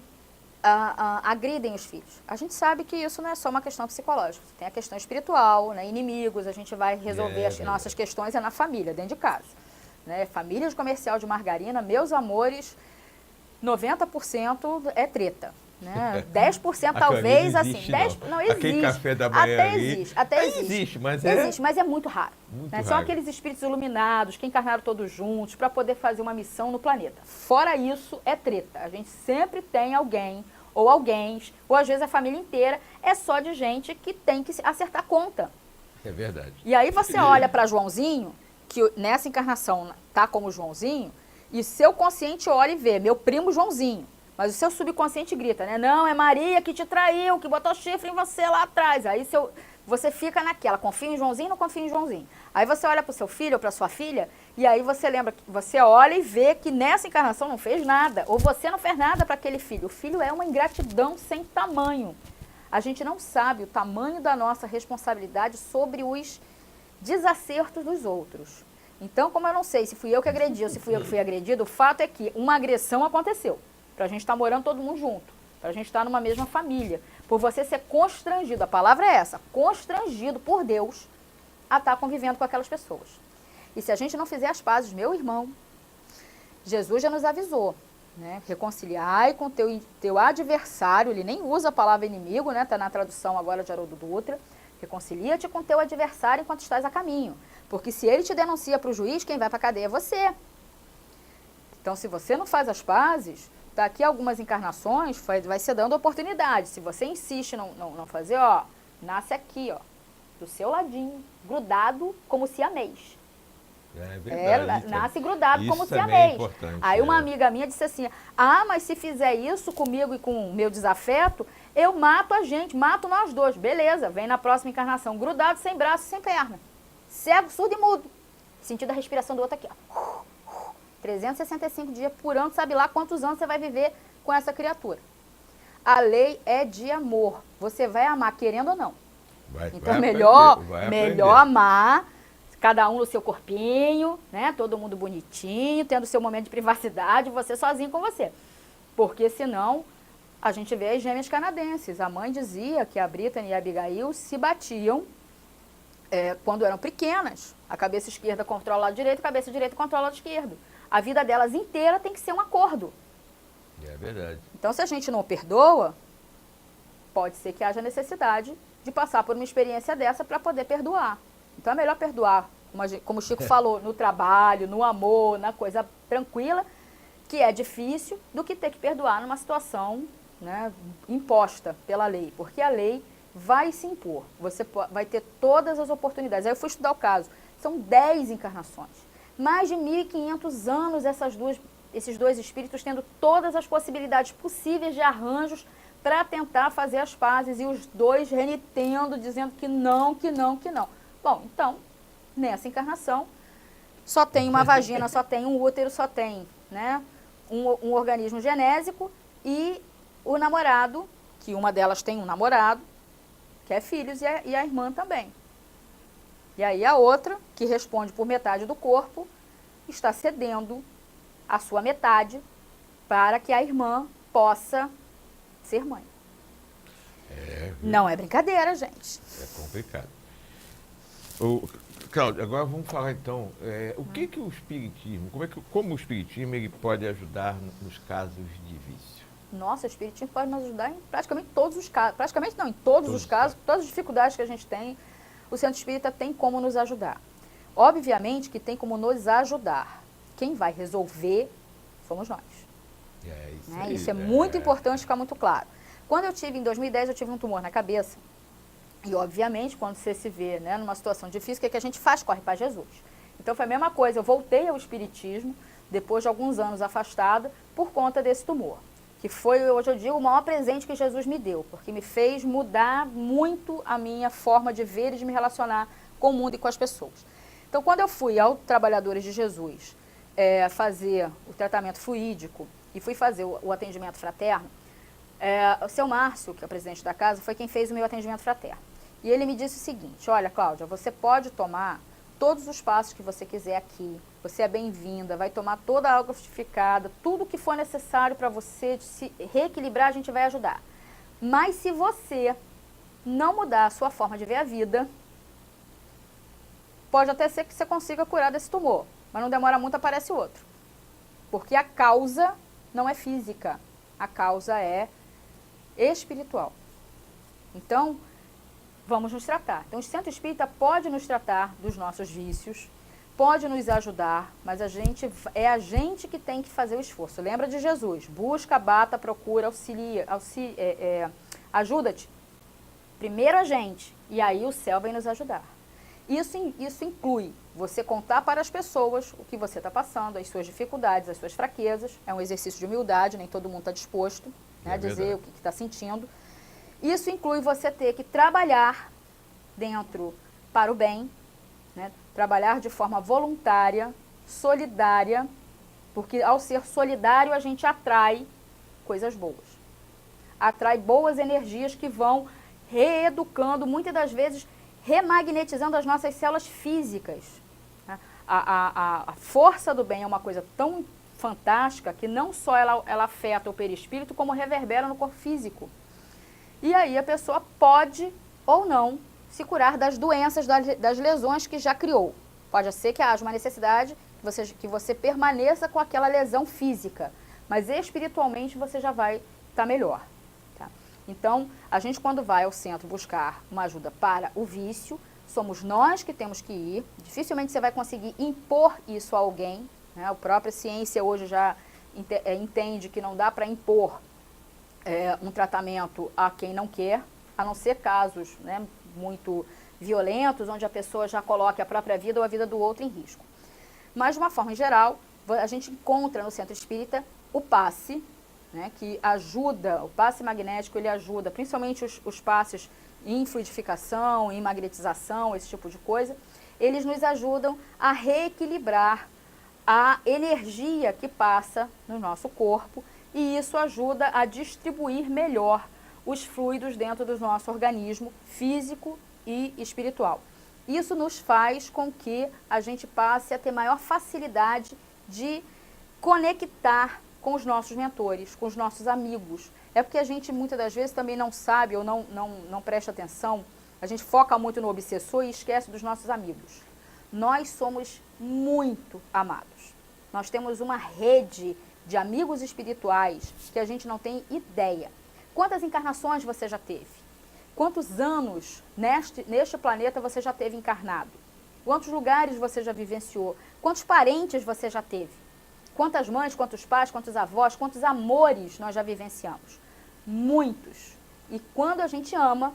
agridem os filhos. A gente sabe que isso não é só uma questão psicológica, tem a questão espiritual, né? Inimigos, a gente vai resolver as nossas questões na família, dentro de casa. Né? Família de comercial de margarina, meus amores, 90% é treta. Né? 10% talvez, não assim. existe, 10, não existe. Aquele café da manhã até ali, existe. Até existe, mas existe, mas é muito raro. Muito né? raro. São aqueles espíritos iluminados que encarnaram todos juntos para poder fazer uma missão no planeta. Fora isso, é treta. A gente sempre tem alguém, ou alguém, ou às vezes a família inteira, é só de gente que tem que acertar conta. É verdade. E aí você olha para Joãozinho, que nessa encarnação tá como Joãozinho, e seu consciente olha e vê, meu primo Joãozinho. Mas o seu subconsciente grita, né? Não, é Maria que te traiu, que botou chifre em você lá atrás. Aí você fica naquela, confia em Joãozinho, não confia em Joãozinho. Aí você olha para o seu filho ou para sua filha, e aí você lembra, você olha e vê que nessa encarnação não fez nada, ou você não fez nada para aquele filho. O filho é uma ingratidão sem tamanho. A gente não sabe o tamanho da nossa responsabilidade sobre os desacertos dos outros. Então, como eu não sei se fui eu que agredi ou se fui eu que fui agredido, o fato é que uma agressão aconteceu. Para a gente estar morando todo mundo junto, para a gente estar numa mesma família. Por você ser constrangido, a palavra é essa, constrangido por Deus a estar convivendo com aquelas pessoas. E se a gente não fizer as pazes, meu irmão, Jesus já nos avisou, né? Reconciliai com teu adversário, ele nem usa a palavra inimigo, né? Está na tradução agora de Haroldo Dutra. Reconcilia-te com teu adversário enquanto estás a caminho. Porque se ele te denuncia para o juiz, quem vai para a cadeia é você. Então, se você não faz as pazes, daqui a algumas encarnações vai ser dando oportunidade. Se você insiste em não fazer, ó, nasce aqui, ó, do seu ladinho, grudado como siamês. É verdade. Nasce grudado como também siamês. É importante, Aí uma amiga minha disse assim, mas se fizer isso comigo e com o meu desafeto, eu mato a gente, mato nós dois. Beleza, vem na próxima encarnação, grudado, sem braço, sem perna. Cego, surdo e mudo. Sentindo a respiração do outro aqui, ó. 365 dias por ano, sabe lá quantos anos você vai viver com essa criatura. A lei é de amor. Você vai amar, querendo ou não. Então é melhor amar, cada um no seu corpinho, né? Todo mundo bonitinho, tendo seu momento de privacidade, você sozinho com você. Porque senão, a gente vê as gêmeas canadenses. A mãe dizia que a Brittany e a Abigail se batiam quando eram pequenas. A cabeça esquerda controla o lado direito, a cabeça direita controla o lado esquerdo. A vida delas inteira tem que ser um acordo. É verdade. Então, se a gente não perdoa, pode ser que haja necessidade de passar por uma experiência dessa para poder perdoar. Então, é melhor perdoar, como o Chico falou, no trabalho, no amor, na coisa tranquila, que é difícil, do que ter que perdoar numa situação, né, imposta pela lei. Porque a lei vai se impor. Você vai ter todas as oportunidades. Aí eu fui estudar o caso. São 10 encarnações. Mais de 1.500 anos esses dois espíritos tendo todas as possibilidades possíveis de arranjos para tentar fazer as pazes, e os dois renitendo, dizendo que não, que não, que não. Bom, então, nessa encarnação, só tem uma vagina, só tem um útero, só tem, né, um organismo genésico, e o namorado, que uma delas tem um namorado, que é filhos, e a irmã também. E aí a outra, que responde por metade do corpo, está cedendo a sua metade para que a irmã possa ser mãe. Não é brincadeira, gente. É complicado. Cláudio, agora vamos falar então, o que o espiritismo, como o espiritismo ele pode ajudar nos casos de vício? Nossa, o espiritismo pode nos ajudar em praticamente todos os casos. Praticamente não, em todos os casos, todas as dificuldades que a gente tem. o Centro Espírita tem como nos ajudar. Obviamente que tem como nos ajudar. Quem vai resolver somos nós. Isso é muito importante ficar muito claro. Quando em 2010, eu tive um tumor na cabeça. E, obviamente, quando você se vê, né, numa situação difícil, o que, é que a gente faz? Corre para Jesus. Então, foi a mesma coisa. Eu voltei ao Espiritismo, depois de alguns anos afastada, por conta desse tumor. Que foi, hoje eu digo, o maior presente que Jesus me deu. Porque me fez mudar muito a minha forma de ver e de me relacionar com o mundo e com as pessoas. Então, quando eu fui ao Trabalhadores de Jesus fazer o tratamento fluídico e fui fazer o atendimento fraterno, o seu Márcio, que é o presidente da casa, foi quem fez o meu atendimento fraterno. E ele me disse o seguinte: olha, Cláudia, você pode tomar todos os passos que você quiser aqui, você é bem-vinda, vai tomar toda a água frutificada, tudo que for necessário para você se reequilibrar, a gente vai ajudar. Mas se você não mudar a sua forma de ver a vida, pode até ser que você consiga curar desse tumor, mas não demora muito, aparece outro. Porque a causa não é física, a causa é espiritual. Então, vamos nos tratar. Então, o Centro Espírita pode nos tratar dos nossos vícios, pode nos ajudar, mas é a gente que tem que fazer o esforço. Lembra de Jesus: busca, bata, procura, ajuda-te. Primeiro a gente, e aí o céu vem nos ajudar. Isso inclui você contar para as pessoas o que você está passando, as suas dificuldades, as suas fraquezas. É um exercício de humildade, nem todo mundo está disposto, né, a dizer o que está sentindo. Isso inclui você ter que trabalhar dentro para o bem, né, trabalhar de forma voluntária, solidária, porque ao ser solidário a gente atrai coisas boas. Atrai boas energias que vão reeducando, muitas das vezes remagnetizando as nossas células físicas. A força do bem é uma coisa tão fantástica que não só ela afeta o perispírito, como reverbera no corpo físico. E aí a pessoa pode ou não se curar das doenças, das lesões que já criou. Pode ser que haja uma necessidade que você permaneça com aquela lesão física, mas espiritualmente você já vai estar melhor. Tá? Então, a gente quando vai ao centro buscar uma ajuda para o vício, somos nós que temos que ir. Dificilmente você vai conseguir impor isso a alguém, né? A própria ciência hoje já entende que não dá para impor um tratamento a quem não quer, a não ser casos, né, muito violentos, onde a pessoa já coloca a própria vida ou a vida do outro em risco. Mas, de uma forma geral, a gente encontra no Centro Espírita o passe, né, que ajuda, o passe magnético, ele ajuda, principalmente os passes em fluidificação, em magnetização, esse tipo de coisa, eles nos ajudam a reequilibrar a energia que passa no nosso corpo, e isso ajuda a distribuir melhor os fluidos dentro do nosso organismo físico e espiritual. Isso nos faz com que a gente passe a ter maior facilidade de conectar com os nossos mentores, com os nossos amigos. É porque a gente muitas das vezes também não sabe ou não presta atenção, a gente foca muito no obsessor e esquece dos nossos amigos. Nós somos muito amados. Nós temos uma rede de amigos espirituais que a gente não tem ideia. Quantas encarnações você já teve? Quantos anos neste planeta você já teve encarnado? Quantos lugares você já vivenciou? Quantos parentes você já teve? Quantas mães, quantos pais, quantos avós, quantos amores nós já vivenciamos? Muitos. E quando a gente ama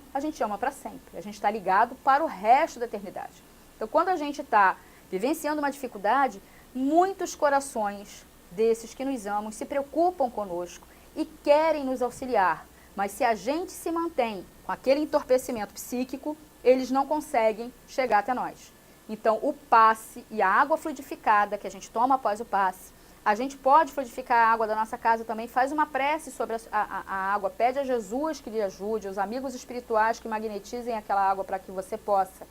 para sempre. A gente está ligado para o resto da eternidade. Então, quando a gente está vivenciando uma dificuldade, muitos corações desses que nos amam se preocupam conosco e querem nos auxiliar. Mas se a gente se mantém com aquele entorpecimento psíquico, eles não conseguem chegar até nós. Então, o passe e a água fluidificada que a gente toma após o passe, a gente pode fluidificar a água da nossa casa também, faz uma prece sobre a água, pede a Jesus que lhe ajude, os amigos espirituais que magnetizem aquela água para que você possa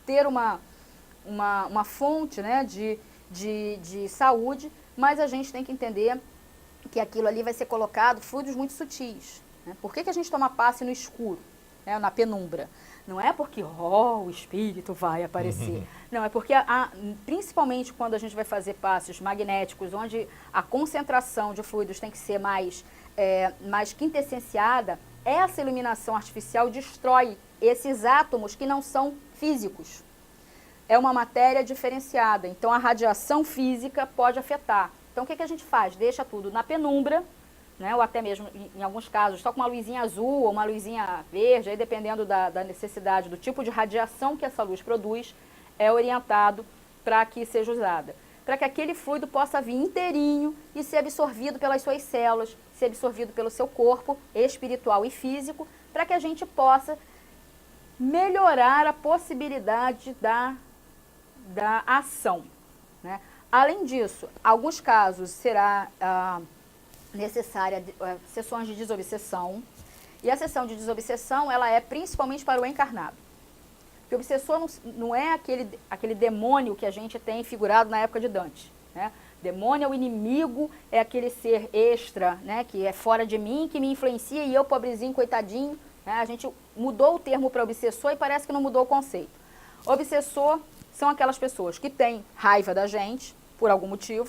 ter uma fonte, né, de saúde, mas a gente tem que entender que aquilo ali vai ser colocado fluidos muito sutis. Né? Por que a gente toma passe no escuro, né, na penumbra? Não é porque o espírito vai aparecer. Não, é porque, principalmente quando a gente vai fazer passes magnéticos, onde a concentração de fluidos tem que ser mais quintessenciada, essa iluminação artificial destrói esses átomos que não são físicos. É uma matéria diferenciada, então a radiação física pode afetar. Então o que a gente faz? Deixa tudo na penumbra, né? Ou até mesmo, em alguns casos, só com uma luzinha azul ou uma luzinha verde, aí dependendo da necessidade, do tipo de radiação que essa luz produz, é orientado para que seja usada. Para que aquele fluido possa vir inteirinho e ser absorvido pelas suas células, ser absorvido pelo seu corpo espiritual e físico, para que a gente possa melhorar a possibilidade da ação, né? Além disso, alguns casos será necessária sessões de desobsessão, e a sessão de desobsessão ela é principalmente para o encarnado. Porque o obsessor não é aquele demônio que a gente tem figurado na época de Dante, né? Demônio é o inimigo, é aquele ser extra, né, que é fora de mim, que me influencia, e eu, pobrezinho, coitadinho, né? A gente mudou o termo para obsessor e parece que não mudou o conceito. Obsessor são aquelas pessoas que têm raiva da gente, por algum motivo,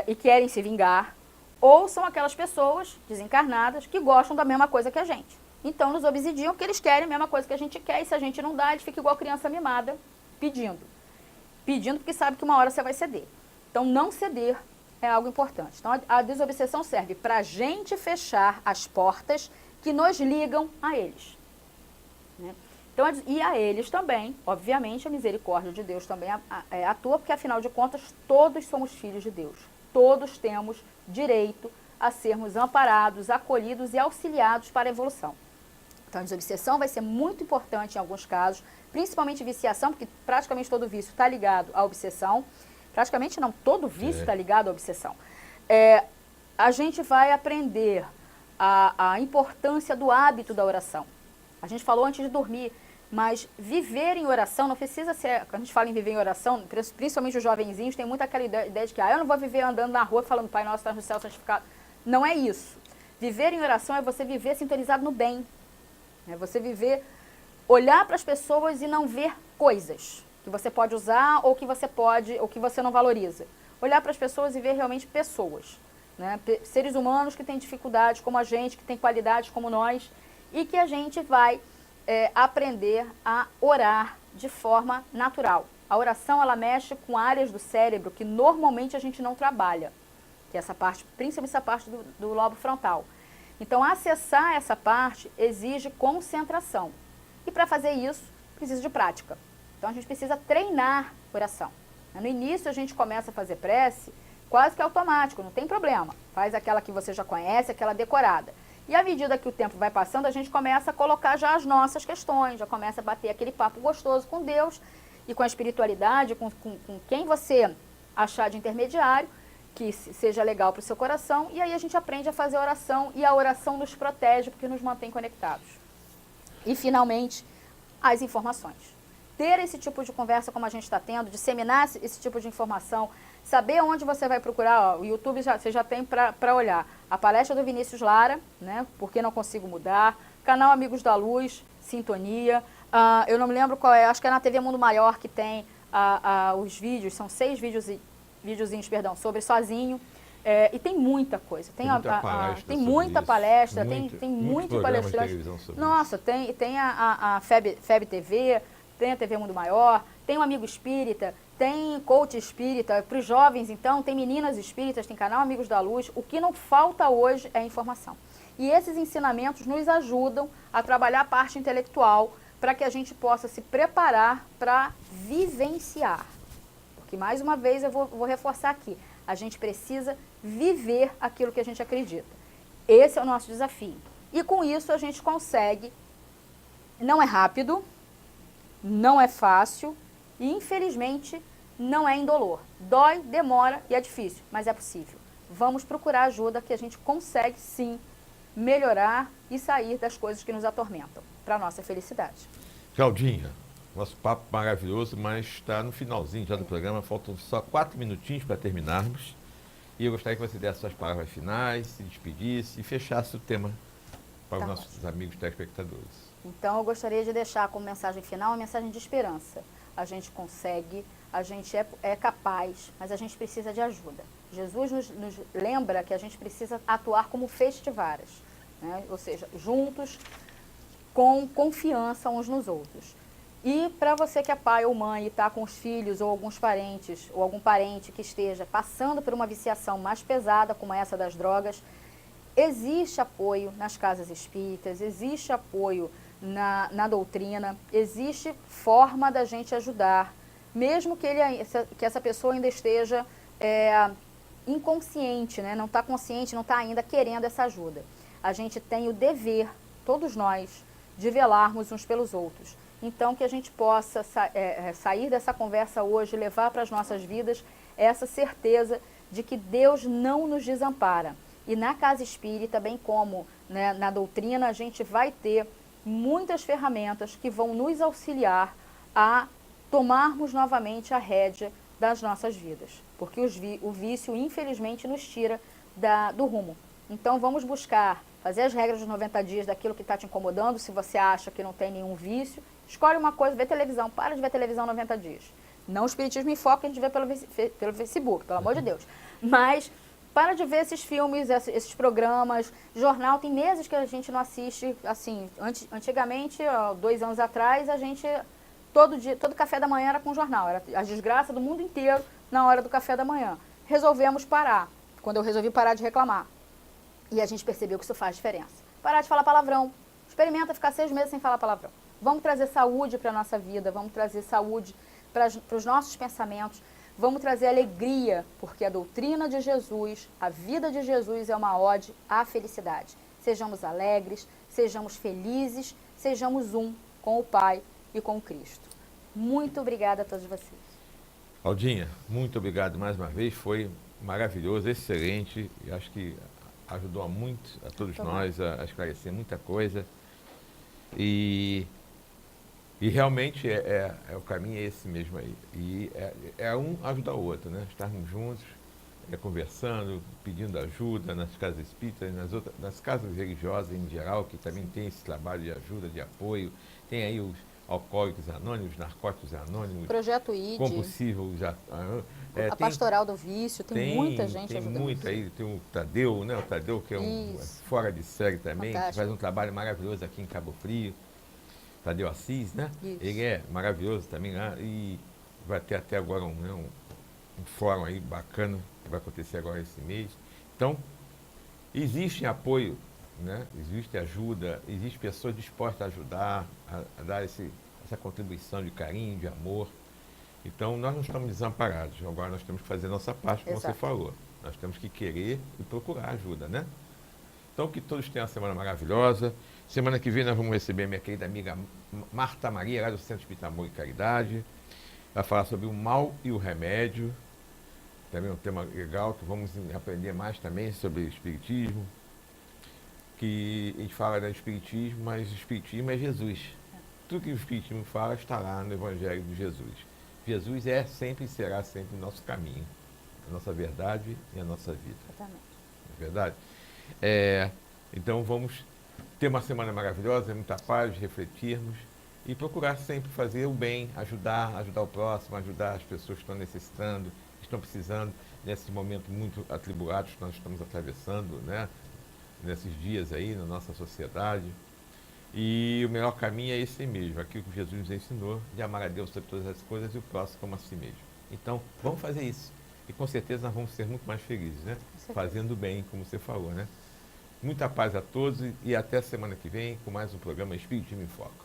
e querem se vingar, ou são aquelas pessoas desencarnadas que gostam da mesma coisa que a gente. Então, nos obsidiam porque eles querem a mesma coisa que a gente quer, e se a gente não dá, eles ficam igual criança mimada, pedindo. Pedindo porque sabe que uma hora você vai ceder. Então, não ceder é algo importante. Então, a desobsessão serve para a gente fechar as portas que nos ligam a eles, né? Então, e a eles também, obviamente, a misericórdia de Deus também atua, porque, afinal de contas, todos somos filhos de Deus. Todos temos direito a sermos amparados, acolhidos e auxiliados para a evolução. Então, a desobsessão vai ser muito importante em alguns casos, principalmente viciação, porque praticamente todo vício está ligado à obsessão. Praticamente não, todo vício está ligado à obsessão. A gente vai aprender a importância do hábito da oração. A gente falou antes de dormir, mas viver em oração não precisa ser... Quando a gente fala em viver em oração, principalmente os jovenzinhos, tem muito aquela ideia de que eu não vou viver andando na rua falando Pai Nosso que estás no céu, santificado. Não é isso. Viver em oração é você viver sintonizado no bem. É você viver, olhar para as pessoas e não ver coisas que você pode usar ou que você não valoriza. Olhar para as pessoas e ver realmente pessoas, né? Seres humanos que têm dificuldades como a gente, que têm qualidades como nós, e que a gente vai aprender a orar de forma natural. A oração, ela mexe com áreas do cérebro que normalmente a gente não trabalha, que é essa parte, principalmente essa parte do lobo frontal. Então, acessar essa parte exige concentração. E para fazer isso, precisa de prática. Então, a gente precisa treinar oração. No início, a gente começa a fazer prece quase que automático, não tem problema. Faz aquela que você já conhece, aquela decorada. E à medida que o tempo vai passando, a gente começa a colocar já as nossas questões, já começa a bater aquele papo gostoso com Deus e com a espiritualidade, com quem você achar de intermediário, que seja legal para o seu coração, e aí a gente aprende a fazer oração, e a oração nos protege, porque nos mantém conectados. E, finalmente, as informações. Ter esse tipo de conversa como a gente está tendo, disseminar esse tipo de informação, saber onde você vai procurar. O YouTube você já tem para olhar. A palestra do Vinícius Lara, né? Por que não consigo mudar? Canal Amigos da Luz, Sintonia. Eu não me lembro qual é, acho que é na TV Mundo Maior que tem os vídeos, são 6 videozinhos, sobre sozinho. E tem muita coisa. Tem muita palestra, tem muito palestrante. Nossa, tem a FEB TV, tem a TV Mundo Maior, tem o Amigo Espírita, tem coach espírita, para os jovens, então, tem meninas espíritas, tem canal Amigos da Luz. O que não falta hoje é informação. E esses ensinamentos nos ajudam a trabalhar a parte intelectual para que a gente possa se preparar para vivenciar. Porque, mais uma vez, eu vou reforçar aqui, a gente precisa viver aquilo que a gente acredita. Esse é o nosso desafio. E com isso a gente consegue, não é rápido, não é fácil, e, infelizmente, não é indolor. Dói, demora e é difícil, mas é possível. Vamos procurar ajuda que a gente consegue, sim, melhorar e sair das coisas que nos atormentam, para a nossa felicidade. Claudinha, nosso papo maravilhoso, mas está no finalzinho já do programa, faltam só 4 minutinhos para terminarmos. E eu gostaria que você desse suas palavras finais, se despedisse e fechasse o tema para os nossos amigos telespectadores. Então, eu gostaria de deixar como mensagem final uma mensagem de esperança. A gente consegue, a gente é capaz, mas a gente precisa de ajuda. Jesus nos lembra que a gente precisa atuar como festivaras, né? Ou seja, juntos, com confiança uns nos outros. E para você que é pai ou mãe e está com os filhos ou alguns parentes, ou algum parente que esteja passando por uma viciação mais pesada, como essa das drogas, existe apoio nas casas espíritas, existe apoio na doutrina, existe forma da gente ajudar, mesmo que essa pessoa ainda esteja inconsciente, né? Não está consciente, não está ainda querendo essa ajuda. A gente tem o dever, todos nós, de velarmos uns pelos outros. Então, que a gente possa sair dessa conversa hoje, levar para as nossas vidas essa certeza de que Deus não nos desampara. E na casa espírita, bem como, né, na doutrina, a gente vai ter muitas ferramentas que vão nos auxiliar a tomarmos novamente a rédea das nossas vidas. Porque o vício, infelizmente, nos tira do rumo. Então, vamos buscar fazer as regras dos 90 dias daquilo que está te incomodando. Se você acha que não tem nenhum vício, escolhe uma coisa, vê televisão. Para de ver televisão 90 dias. Não o Espiritismo em Foco, a gente vê pelo Facebook, pelo amor de Deus. Mas para de ver esses filmes, esses programas, jornal. Tem meses que a gente não assiste, assim, antigamente, 2 anos atrás, a gente, todo café da manhã era com jornal. Era a desgraça do mundo inteiro na hora do café da manhã. Resolvemos parar, quando eu resolvi parar de reclamar. E a gente percebeu que isso faz diferença. Parar de falar palavrão. Experimenta ficar 6 meses sem falar palavrão. Vamos trazer saúde para a nossa vida, vamos trazer saúde para os nossos pensamentos, vamos trazer alegria, porque a doutrina de Jesus, a vida de Jesus é uma ode à felicidade. Sejamos alegres, sejamos felizes, sejamos um com o Pai e com Cristo. Muito obrigada a todos vocês. Aldinha, muito obrigado mais uma vez, foi maravilhoso, excelente, e acho que ajudou muito a todos nós a esclarecer muita coisa. E realmente o caminho é esse mesmo aí. E um ajudar o outro, né? Estarmos juntos, conversando, pedindo ajuda nas casas espíritas, nas casas religiosas em geral, que também tem esse trabalho de ajuda, de apoio. Tem aí os Alcoólicos Anônimos, Narcóticos Anônimos, Projeto ID, Compulsivos, a Pastoral do Vício, tem muita gente ajudando. Tem muito aí, tem o Tadeu, né? O Tadeu que é fora de série também, que faz um trabalho maravilhoso aqui em Cabo Frio. Tadeu Assis, né? Isso. Ele é maravilhoso também lá e vai ter até agora um fórum aí bacana que vai acontecer agora esse mês. Então, existe apoio, né? Existe ajuda, existe pessoas dispostas a ajudar, a dar essa contribuição de carinho, de amor. Então, nós não estamos desamparados. Agora nós temos que fazer a nossa parte, como você falou. Nós temos que querer e procurar ajuda, né? Então, que todos tenham uma semana maravilhosa. Semana que vem nós vamos receber minha querida amiga Marta Maria, lá do Centro Espírita Amor e Caridade. Vai falar sobre o mal e o remédio. Também é um tema legal, que vamos aprender mais também sobre o Espiritismo. Que a gente fala do Espiritismo, mas o Espiritismo é Jesus. Tudo que o Espiritismo fala está lá no Evangelho de Jesus. Jesus é sempre e será sempre o nosso caminho, a nossa verdade e a nossa vida. Exatamente. Não é verdade? Então vamos ter uma semana maravilhosa, muita paz, refletirmos e procurar sempre fazer o bem, ajudar o próximo, ajudar as pessoas que estão necessitando, que estão precisando, nesse momento muito atribulado que nós estamos atravessando, né? Nesses dias aí, na nossa sociedade. E o melhor caminho é esse mesmo, aquilo que Jesus nos ensinou, de amar a Deus sobre todas as coisas e o próximo como a si mesmo. Então, vamos fazer isso. E com certeza nós vamos ser muito mais felizes, né? Fazendo bem, como você falou, né? Muita paz a todos e até semana que vem com mais um programa Espiritismo em Foco.